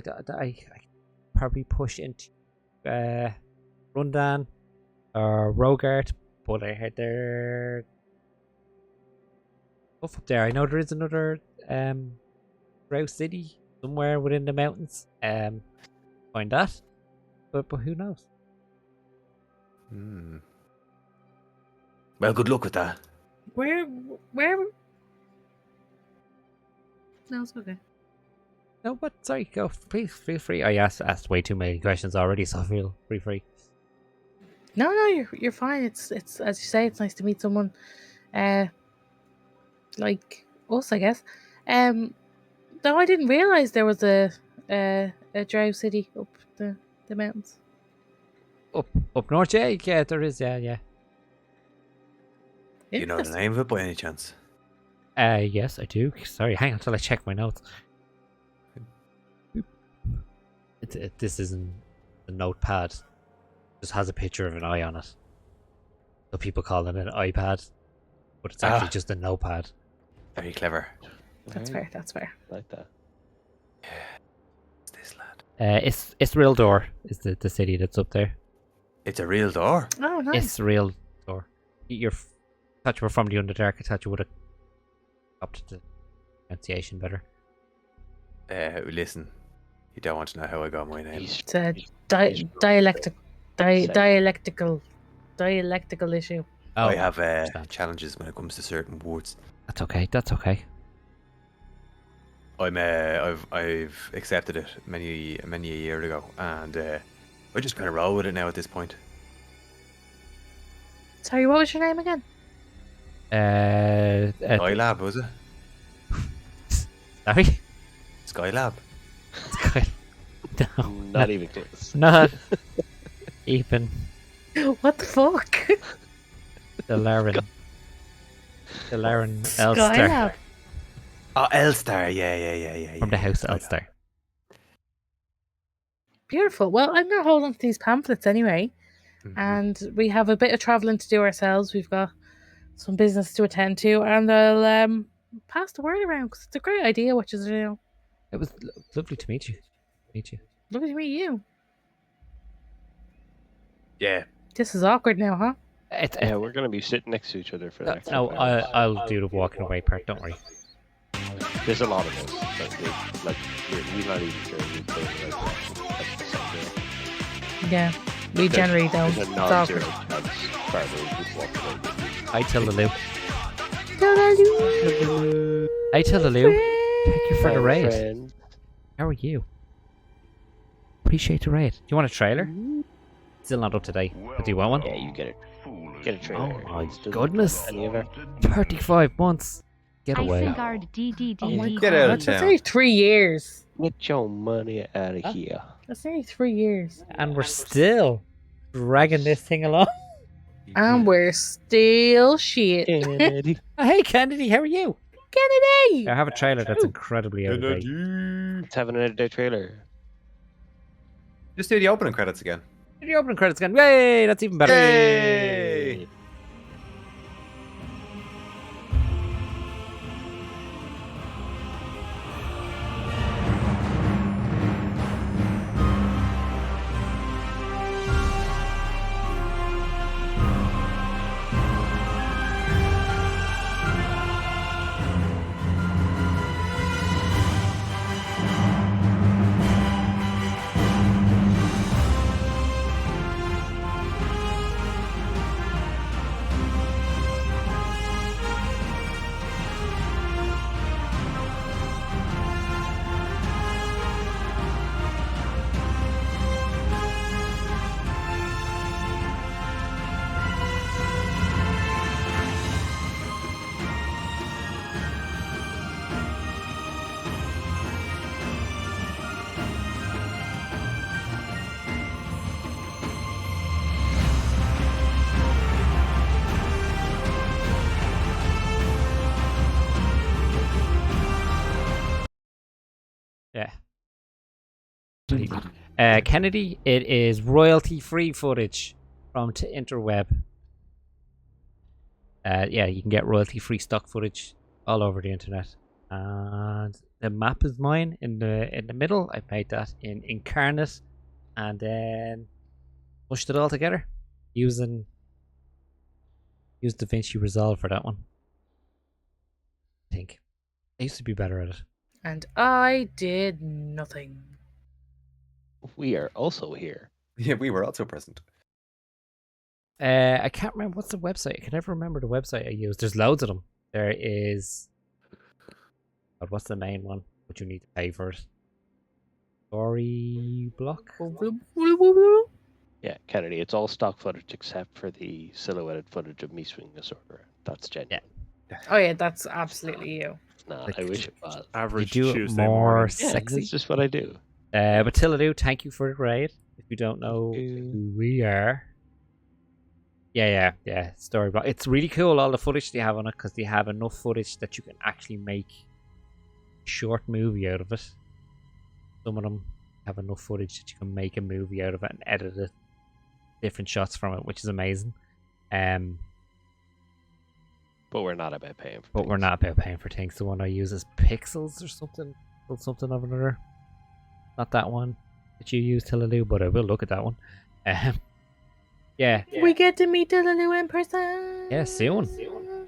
probably push into Rundan or Rogart, but I heard there up there. I know there is another Drow city somewhere within the mountains. Find that, but who knows? Hmm. Well, good luck with that. Where? No, it's okay. No, but sorry, go. Please feel free. I asked way too many questions already, so feel free. No, you're fine. It's as you say. It's nice to meet someone, like us, I guess. Though I didn't realize there was a drow city up the mountains. Up north, yeah, there is, yeah. Do you know the Interesting. name of it by any chance? Yes, I do. Sorry, hang on till I check my notes. This isn't a notepad. It just has a picture of an eye on it. So people call it an iPad, but it's actually just a notepad. Very clever. That's fair. That's fair. Like that. What's this lad? It's Real Door is the city that's up there. It's a real door. Oh, nice. It's Real Door. Thought you were from the Underdark. I thought you would have upped the pronunciation better. Listen, you don't want to know how I got my name. It's a dialectical issue. Oh, I have understand. challenges when it comes to certain words. That's okay. I've accepted it many a year ago, and I just kind of roll with it now at this point. Sorry, what was your name again? Skylab, was it? Sorry? Skylab. No, Not even close. not even What the fuck? the Laren Elster Skylab. Oh, Elstar. Yeah. from the House Skylab. Elster. Beautiful. Well, I'm going to hold on to these pamphlets anyway. Mhm. And we have a bit of travelling to do ourselves. We've got some business to attend to. And I'll pass the word around because it's a great idea, which is, It was lovely to meet you. lovely to meet you. Yeah. This is awkward now, huh? Yeah, we're gonna be sitting next to each other for the next. No, couple hours. I'll do the walking away part. Don't worry. There's a lot of us. We're not even sure we're going the right direction. That's the same. Yeah. We generally don't. There's a It's non-zero awkward. chance Barbara would walk away. Hi, Tillaloo. Ta-da-doo. Hi, Tillaloo. Thank you for the Hi, raid. friend. How are you? Appreciate the raid. Do you want a trailer? Still not up to date. But do you want one? Yeah, you get it. Get a trailer. Oh my It doesn't goodness. have any other. 35 months. Get away. Isengard DDD. Oh my Get god. out of That's town. only 3 years. Get your money out of here. That's only 3 years. And we're still dragging this thing along. And we're still shit. Kennedy. Oh, hey, Kennedy, how are you? Kennedy! I have a trailer that's incredibly out of date. Let's have another day trailer. Just do the opening credits again. The opening credits again. Yay, that's even better. Yay! Yeah. Kennedy, it is royalty-free footage from to interweb. Yeah, you can get royalty-free stock footage all over the internet. And the map is mine in the middle. I made that in Incarnate, and then pushed it all together using DaVinci Resolve for that one. I think I used to be better at it. And I did nothing. We are also here. Yeah, we were also present. I can't remember what's the website. I can never remember the website I use. There's loads of them. There is. God, what's the main one? But you need to pay for it. Story block. Yeah, Kennedy, it's all stock footage except for the silhouetted footage of me swinging a sword around. That's genuine. Oh yeah, that's absolutely you. No, Like, I wish it was. Average you do it Tuesday more morning. Yeah, sexy. that's just what I do. But Tilladoo, thank you for the raid. If you don't know you. who we are. Yeah. Story block. It's really cool, all the footage they have on it, because they have enough footage that you can actually make a short movie out of it. Some of them have enough footage that you can make a movie out of it and edit it, different shots from it, which is amazing. But we're not about paying for But things. we're not about paying for things. The one I use is Pixels or something of another. Not that one that you use, Tillaloo, but I will look at that one. Yeah. We get to meet Dillaloo in person. Yeah, soon.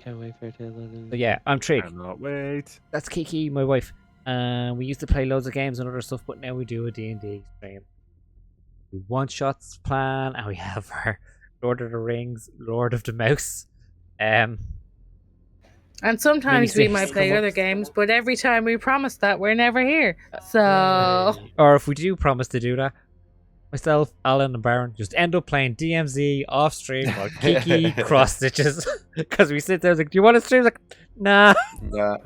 Can't wait for it to. So yeah, I'm Trig. Cannot wait. That's Kiki, my wife. We used to play loads of games and other stuff, but now we do a D&D stream. We one-shots plan, and we have our Lord of the Rings, Lord of the Mouse. And sometimes we Miniseries might play come up. other games, but every time we promise that, we're never here. So Or if we do promise to do that, myself, Alan, and Baron just end up playing DMZ off stream while Kiki cross stitches. Because we sit there like, do you want to stream? Like, nah. Nah.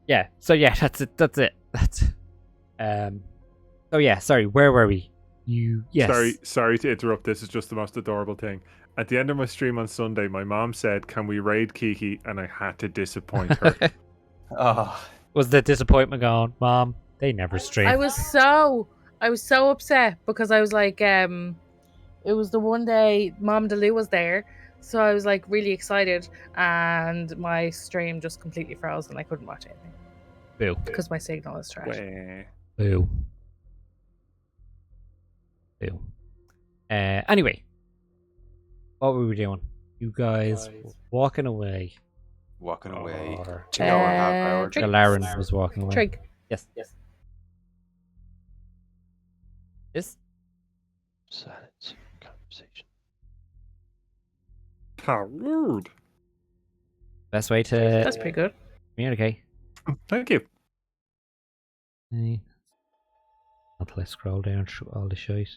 Yeah. So yeah, that's it. So yeah, sorry, where were we? Yes. Sorry to interrupt. This is just the most adorable thing. At the end of my stream on Sunday, my mom said, "Can we raid Kiki?" And I had to disappoint her. Oh, Was the disappointment gone, Mom? They never stream. I was so upset because I was like, it was the one day Mom DeLu was there, so I was like really excited, and my stream just completely froze and I couldn't watch anything Boo. because my signal is trash. Wah. Boo. Boo. Anyway, what were we doing? You guys were walking away. walking away Or to go on half hour. Trig. Galarin was walking away. Trig, Yes. This? Silence. Conversation. How rude. Best way to that's pretty good. communicate. Thank you. Until I scroll down through all the shite.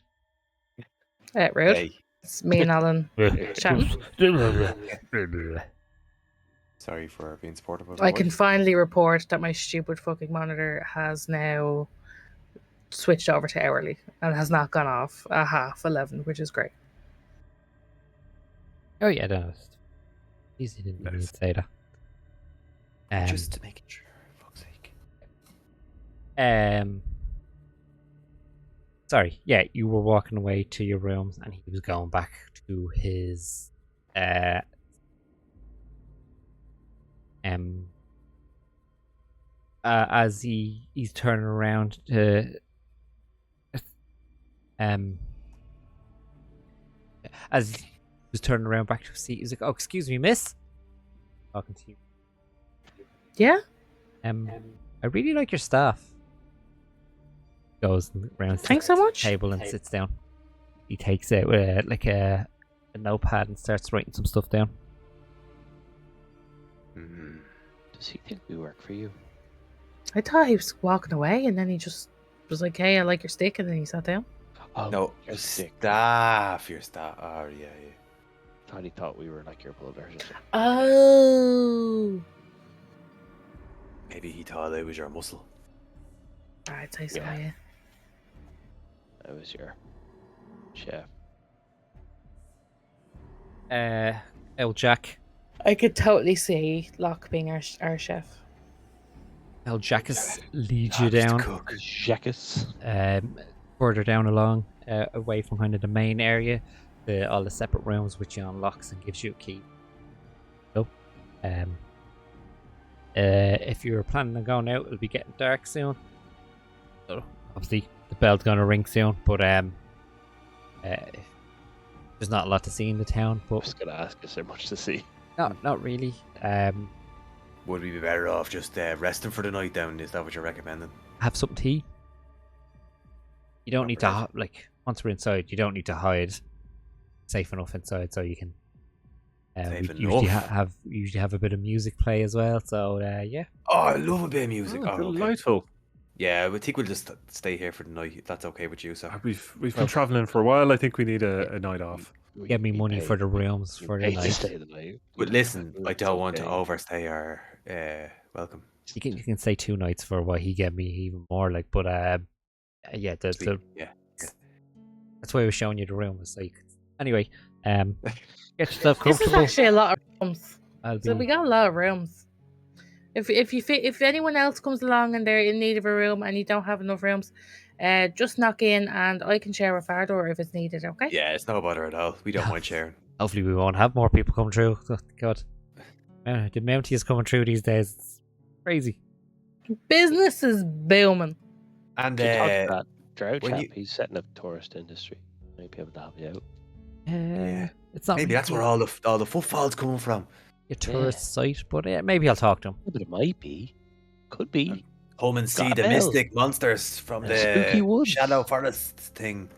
Rude. Hey, It's me and Alan chatting. sorry for being supportive of I my can wife. finally report that my stupid fucking monitor has now switched over to hourly and has not gone off at 11:30, which is great. Oh yeah, no. It's easy to Nice. say that. Just making sure, for fuck's sake. Sorry, yeah, you were walking away to your rooms and he was going back to his as he's turning around to as he was turning around back to his seat, he's like, "Oh, excuse me, miss." Talking to you. Yeah? I really like your staff. Goes around Thanks so much. table and sits down. He takes out like a notepad and starts writing some stuff down. Mm. Does he think we work for you? I thought he was walking away and then he just was like, "Hey, I like your stick," and then he sat down. Oh, No, your stick. your staff. Oh, yeah. Thought he thought we were like your brothers or something. Oh. Maybe he thought I was your muscle. I'd say so, Yeah. yeah. I was your chef. El Jack. I could totally see Locke being our chef. Well, Jackus leads you Loves to down, cook. Jackus. further down along, away from kind of the main area, all the separate rooms, which he unlocks and gives you a key. So, if you're planning on going out, it'll be getting dark soon. So obviously the bell's gonna ring soon, but there's not a lot to see in the town. I But was gonna ask, is there much to see? not really. Would we be better off just resting for the night down? Is that what you're recommending? Have something to eat. You don't need to like once we're inside. You don't need to hide. Safe enough inside, so you can. Safe We usually enough. usually have a bit of music play as well. So yeah. Oh, I love a bit of music. Oh, Oh, okay. delightful. Yeah, I think we'll just stay here for the night. If that's okay with you, so. We've been traveling for a while. I think we need a night off. Get me money for the rooms You for the pay to night. stay the night. But listen, I It's don't want to okay. overstay our welcome. You can stay 2 nights for what he gave me even more. Like, but yeah, Yeah. that's why I was showing you the room. So you could, anyway, get yourself This is comfortable. actually a lot of rooms. I'll So we be got a lot of rooms. If anyone else comes along and they're in need of a room and you don't have enough rooms, just knock in and I can share with Fardor if it's needed. Okay. Yeah, it's no bother at all. We don't mind sharing. hopefully we won't have more people come through. Oh, God, the Mountie is coming through these days. It's crazy. Business is booming. And Can you talk to that Drow when chap? you- He's setting up tourist industry. Might be able to help you out. Yeah. It's not maybe that's where all the footfall's coming from. a tourist site, but maybe I'll talk to him. Yeah, but it might be. Could be. Come and see Got a the bell. mystic monsters from And spooky the woods. Shadow Forest thing.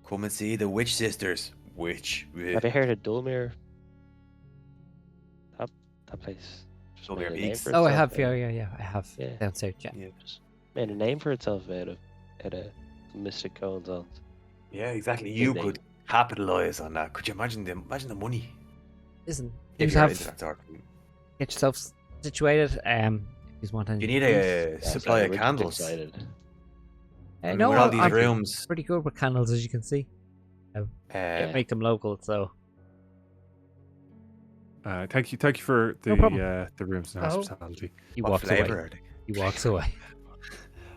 Come and see the witch sisters. Witch. Have you heard of Dulmere? That place. Just Dulmere made a name Peaks? for Oh, I itself have. out- Yeah, I have. Yeah. Down south, yeah. Yeah. Just made a name for itself out of mystic cones on. Yeah, exactly. Good You name. could capitalize on that. Could you imagine the money? Listen, If you you're have into that sort of thing. get yourself situated. If you want any You need booze. a supply of Richard's candles. excited. I mean, no, with all these I'm rooms. pretty good with candles, as you can see. Make them local, so Thank you for No problem. the rooms and Oh. hospitality. he What walks flavour away. are they? He walks away.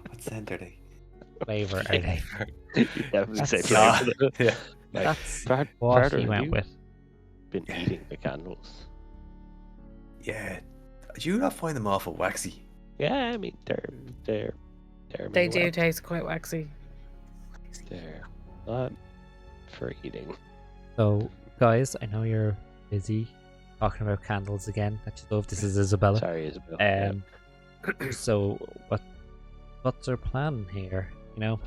What scent are they? Flavor, are they? You definitely say That's- flavor. Yeah. Like, That's Bart- what Barter, he have went you with. been eating the candles. Yeah. Do you not find them awful waxy? Yeah, I mean they're They do taste quite waxy. They're not for eating. So, guys, I know you're busy talking about candles again. I just love this is Isabella. Sorry, Isabel. So what's our plan here? You know,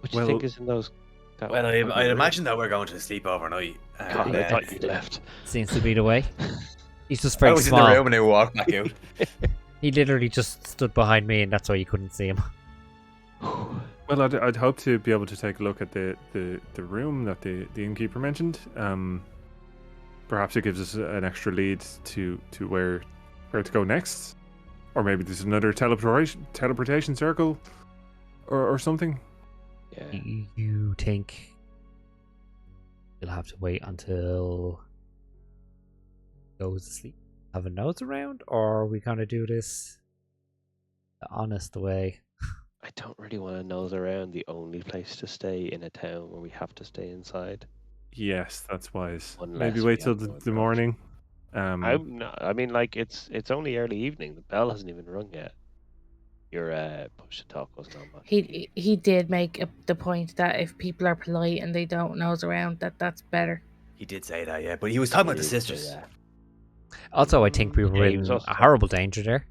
What do you think well- is in those? that Well, one I room? imagine that we're going to sleep overnight. God, I thought you left. seems to be the way. He's just I very was in the small. room and I walked back out. He literally just stood behind me, and that's why you couldn't see him. Well, I'd hope to be able to take a look at the room that the innkeeper mentioned. Perhaps it gives us an extra lead to where to go next, or maybe there's another teleportation circle, or something. Yeah. You think you'll have to wait until he goes to sleep, have a nose around, or are we gonna do this the honest way? I don't really want to nose around the only place to stay in a town where we have to stay inside. Yes, that's wise. Unless Maybe we wait till have no the choice. morning. I'm not, I mean, like it's only early evening. The bell hasn't even rung yet. Your push to talk was not much. He did make the point that if people are polite and they don't nose around, that's better. He did say that, yeah, but he was talking about the He did say sisters. that. Also, I think we were Yeah, he in was also a horrible danger there.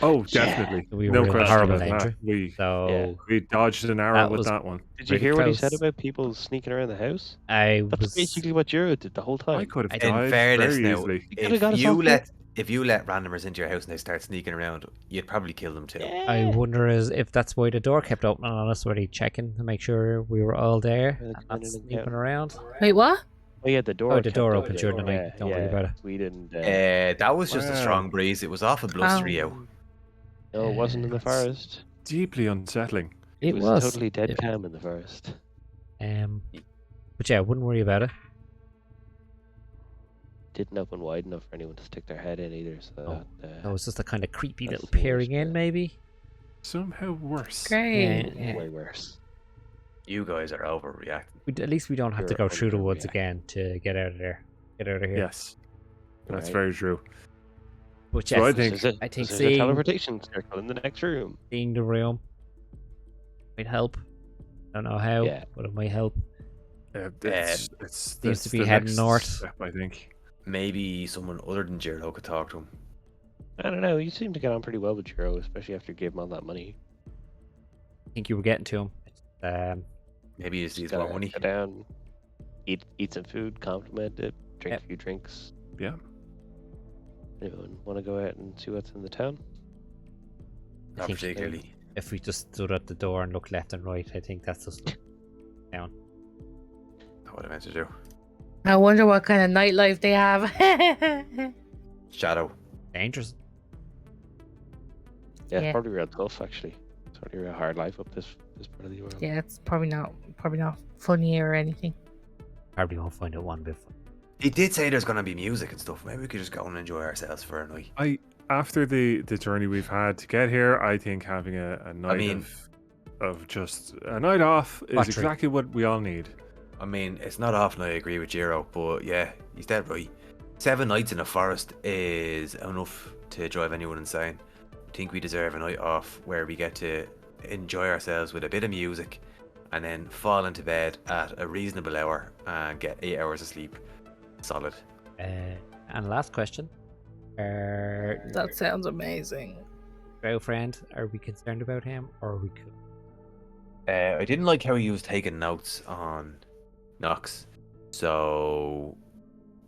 Oh, Yeah. definitely. We No were in question horrible about that. danger. We So dodged an arrow That with was- that one. Did you Pretty hear what he said close. about people sneaking around the house? I That's was basically what Euro did the whole time. I could have I- In died fairness, very now, easily. You could've got us off if you let randomers into your house and they start sneaking around, you'd probably kill them too. I Yeah. wonder if that's why the door kept opening on us. Were they checking to make sure we were all there Well, and it's not been in and sneaking out. around? Wait, what? Oh yeah, the door. Oh, the kept door open opened during the night. Don't worry about it. We didn't. That was just a Wow. strong breeze. It was awful blustery out. No, it wasn't in the it's- forest. Deeply unsettling. It It was, was. totally dead Yeah. calm in the forest. But yeah, I wouldn't worry about it. didn't open wide enough for anyone to stick their head in either. So Oh, that, So it's just a kind of creepy that's little the peering worst in, bit. maybe. Somehow worse. Great. Yeah. way worse. You guys are overreacting. At least we don't have to You're go through the woods overreacting. again to get out of there. Get out of here. Yes, that's Right. very true. But So I yes, think- I think there's a seeing teleportation circle in the next room. the room might help. Don't know how, Yeah. but it might help. It's Seems that's to be the heading next north. step, I think. Maybe someone other than Jiro could talk to him. I don't know. You seem to get on pretty well with Jiro, especially after you gave him all that money. I think you were getting to him. Maybe he just Just needs more gotta money. go down, eat some food, compliment it, drink Yep. a few drinks. Yeah. Anyone want to go out and see what's in the town? I Not think particularly. if we just stood at the door and looked left and right, I think that's just down. Not what I meant to do. I wonder what kind of nightlife they have. Shadow. Dangerous. Yeah, Yeah. it's probably real tough actually. It's probably a real hard life up this part of the world. Yeah, it's probably not funny or anything. Probably won't find it one bit fun. He did say there's gonna be music and stuff. Maybe we could just go and enjoy ourselves for a night. After the journey we've had to get here, I think having a night mean- of just a night off is Battery. exactly what we all need. I mean, it's not often I agree with Jiro, but yeah, he's dead right. 7 nights in a forest is enough to drive anyone insane. I think we deserve a night off where we get to enjoy ourselves with a bit of music and then fall into bed at a reasonable hour and get 8 hours of sleep. Solid. And last question. That sounds amazing. Drow friend, are we concerned about him or are we cool? I didn't like how he was taking notes on Knox, so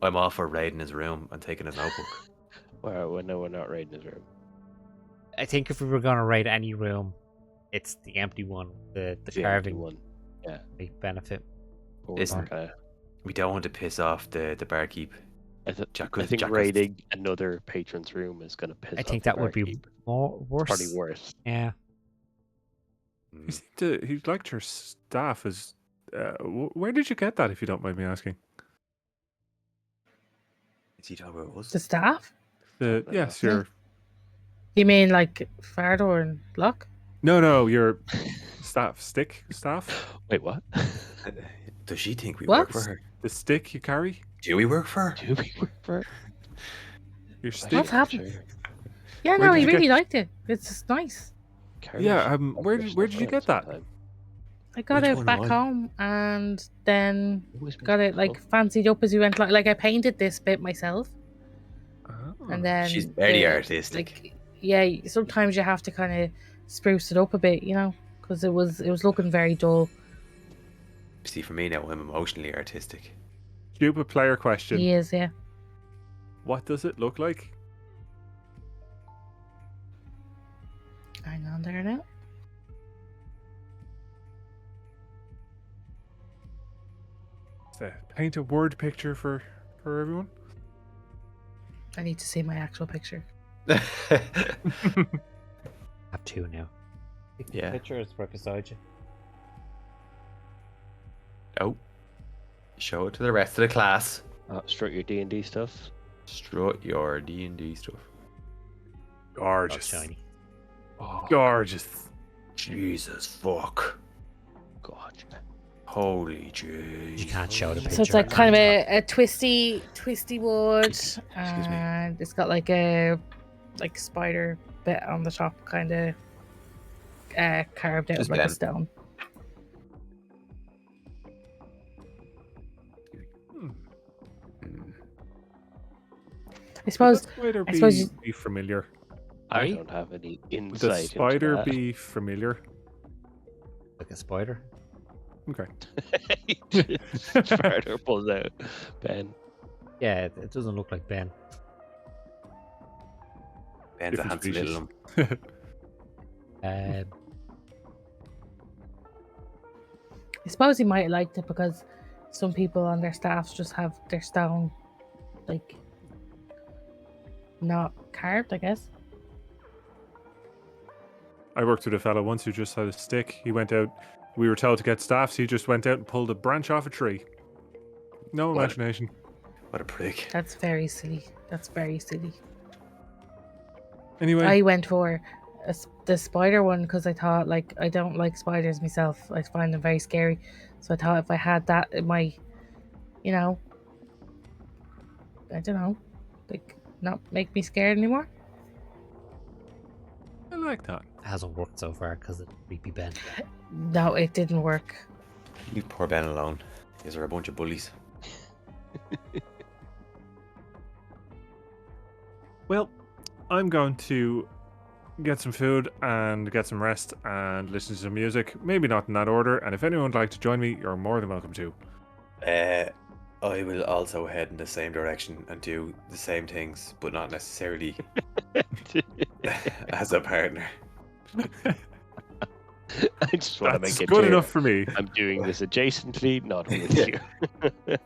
I'm all for raiding his room and taking his notebook. Well, no, we're not raiding his room. I think if we were going to raid any room, it's the empty one, the It's the empty carving one. Yeah. might benefit. But we're Listen, not gonna- We don't want to piss off the barkeep. I Jack think was- raiding another patron's room is gonna piss I off think the that would be barkeep. worse. Probably worse. Yeah. He liked your staff as. Where did you get that, if you don't mind me asking? Is he talking about us? The staff? Yes, Yeah. your. You mean like Fardor and Locke? No, your staff. Wait, what? Does she think we What? work for her? The stick you carry. Do we work for her? Do we work for? Your What's stick. happened? Yeah, Where no, did he you get- really liked it. It's just nice. Yeah, where did you get that? I got Which it one back was? home and then got it like fancied up as we went. Like I painted this bit myself, and then She's very the- artistic. Like, yeah, sometimes you have to kind of spruce it up a bit, you know, because it was looking very dull. See, for me now, I'm emotionally artistic. Stupid player question. He is, yeah. What does it look like? Hang on there now. Paint a word picture for everyone. I need to see my actual picture. I have two now. Yeah. Picture is right beside you. Oh. Show it to the rest of the class. Strut your D&D stuff. Strut your D&D stuff. Oh, Gorgeous. shiny. Gorgeous. Jesus fuck. God. Holy jeez. You can't show the picture. So it's like kind of a twisty wood, me. and it's got like a spider bit on the top, kind of carved out Just like a Ben. stone. Mm. I suppose. Would the spider I suppose you- be familiar? I Sorry? don't have any Would the insight into spider that. be familiar? Like a spider. Okay. Fardor pulls out Ben. Yeah, it doesn't look like Ben. Ben's a Different handsome little species. one. Um, I suppose he might have liked it because some people on their staffs just have their stone, like, not carved, I guess. I worked with a fellow once who just had a stick. He went out. We were told to get staffs. He just went out and pulled a branch off a tree. No What? imagination. What a prick. That's very silly. That's very silly. Anyway, I went for the spider one because I thought, like, I don't like spiders myself. I find them very scary. So I thought if I had that, it might, you know, I don't know, like, not make me scared anymore. I like that. It hasn't worked so far because of creepy Ben. No, it didn't work. Leave poor Ben alone. These are a bunch of bullies. Well, I'm going to get some food and get some rest and listen to some music. Maybe not in that order. And if anyone would like to join me, you're more than welcome to. I will also head in the same direction and do the same things, but not necessarily as a partner. I just want to That's make it good clear. enough for me. I'm doing this adjacently, not with you.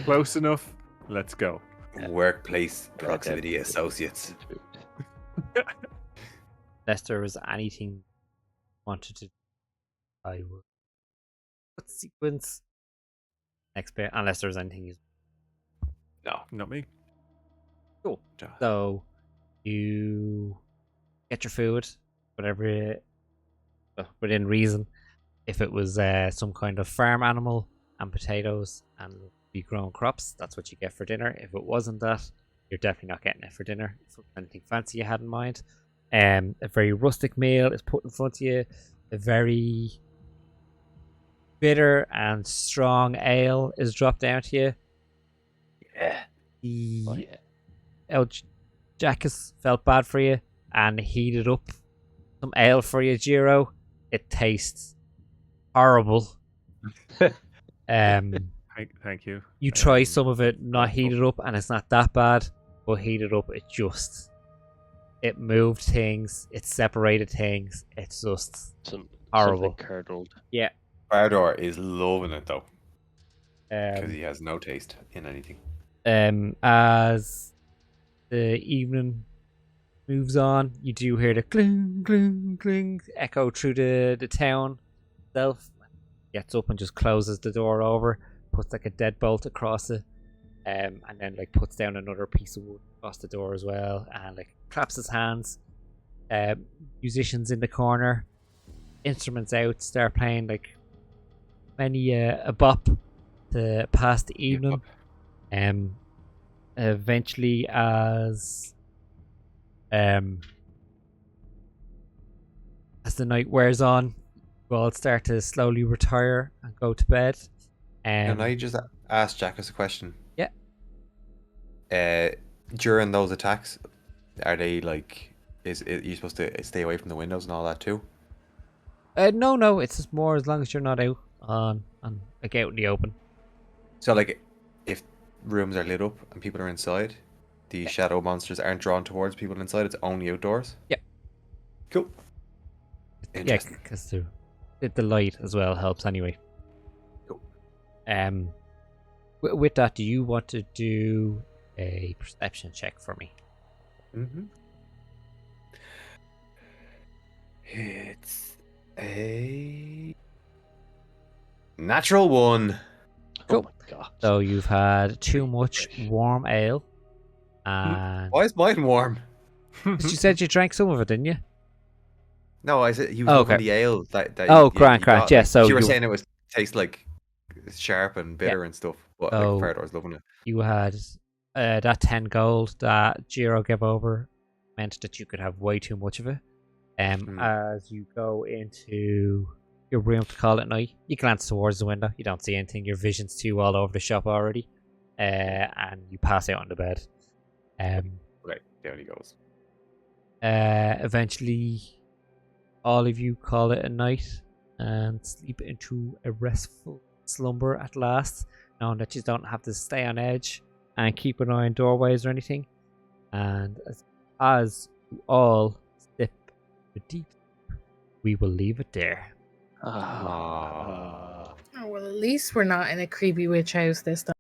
Close enough. Let's go. Workplace Yeah, proximity definitely. associates. Unless there was anything you wanted to, I would put sequence next bit. Unless there's anything you. No. Not me. Cool. So you get your food, whatever, within reason. If it was some kind of farm animal and potatoes and be grown crops, that's what you get for dinner. If it wasn't that, you're definitely not getting it for dinner. If it was anything fancy you had in mind, a very rustic meal is put in front of you. A very bitter and strong ale is dropped down to you. Yeah. The Oh, yeah. El Jackus felt bad for you and heated up some ale for you, Giro. It tastes horrible. Thank you. You try some of it not heated up and it's not that bad, but heated up it moved things, it separated things, it's just horrible. Something curdled. Yeah. Bardor is loving it though, because Um, he has no taste in anything. as the evening moves on, you do hear the cling, cling, cling echo through the town itself. Gets up and just closes the door over, puts like a deadbolt across it, and then like puts down another piece of wood across the door as well, and like claps his hands. Musicians in the corner, instruments out, start playing like many a bop to pass the evening. Eventually, as the night wears on, you all start to slowly retire and go to bed. Can I just ask Jackus a question? Yeah. During those attacks, are they like, is you supposed to stay away from the windows and all that too? No, it's just more as long as you're not out like out in the open. So like, if rooms are lit up and people are inside, the shadow monsters aren't drawn towards people inside. It's only outdoors. Yep. Cool. Yeah, Interesting. because the light as well helps anyway. Cool. With that, do you want to do a perception check for me? Mm-hmm. It's a natural one. Cool. Oh my god. So you've had too much warm ale, and Why is mine warm? you said you drank some of it, didn't you? No, I said he was Oh, loving okay. the ale. That Oh, you grand. got, Yeah, like, so you were you- saying it was tastes like sharp and bitter and stuff. But So- like Fardor's loving it. You had that 10 gold that Jiro gave over meant that you could have way too much of it. As you go into your room to call it night, you glance towards the window. You don't see anything. Your vision's too all over the shop already, and you pass out on the bed. Right, down he goes. Eventually, all of you call it a night and sleep into a restful slumber at last, knowing that you don't have to stay on edge and keep an eye on doorways or anything. And as you all slip a deep, we will leave it there. Ah. Oh, well, at least we're not in a creepy witch house this time.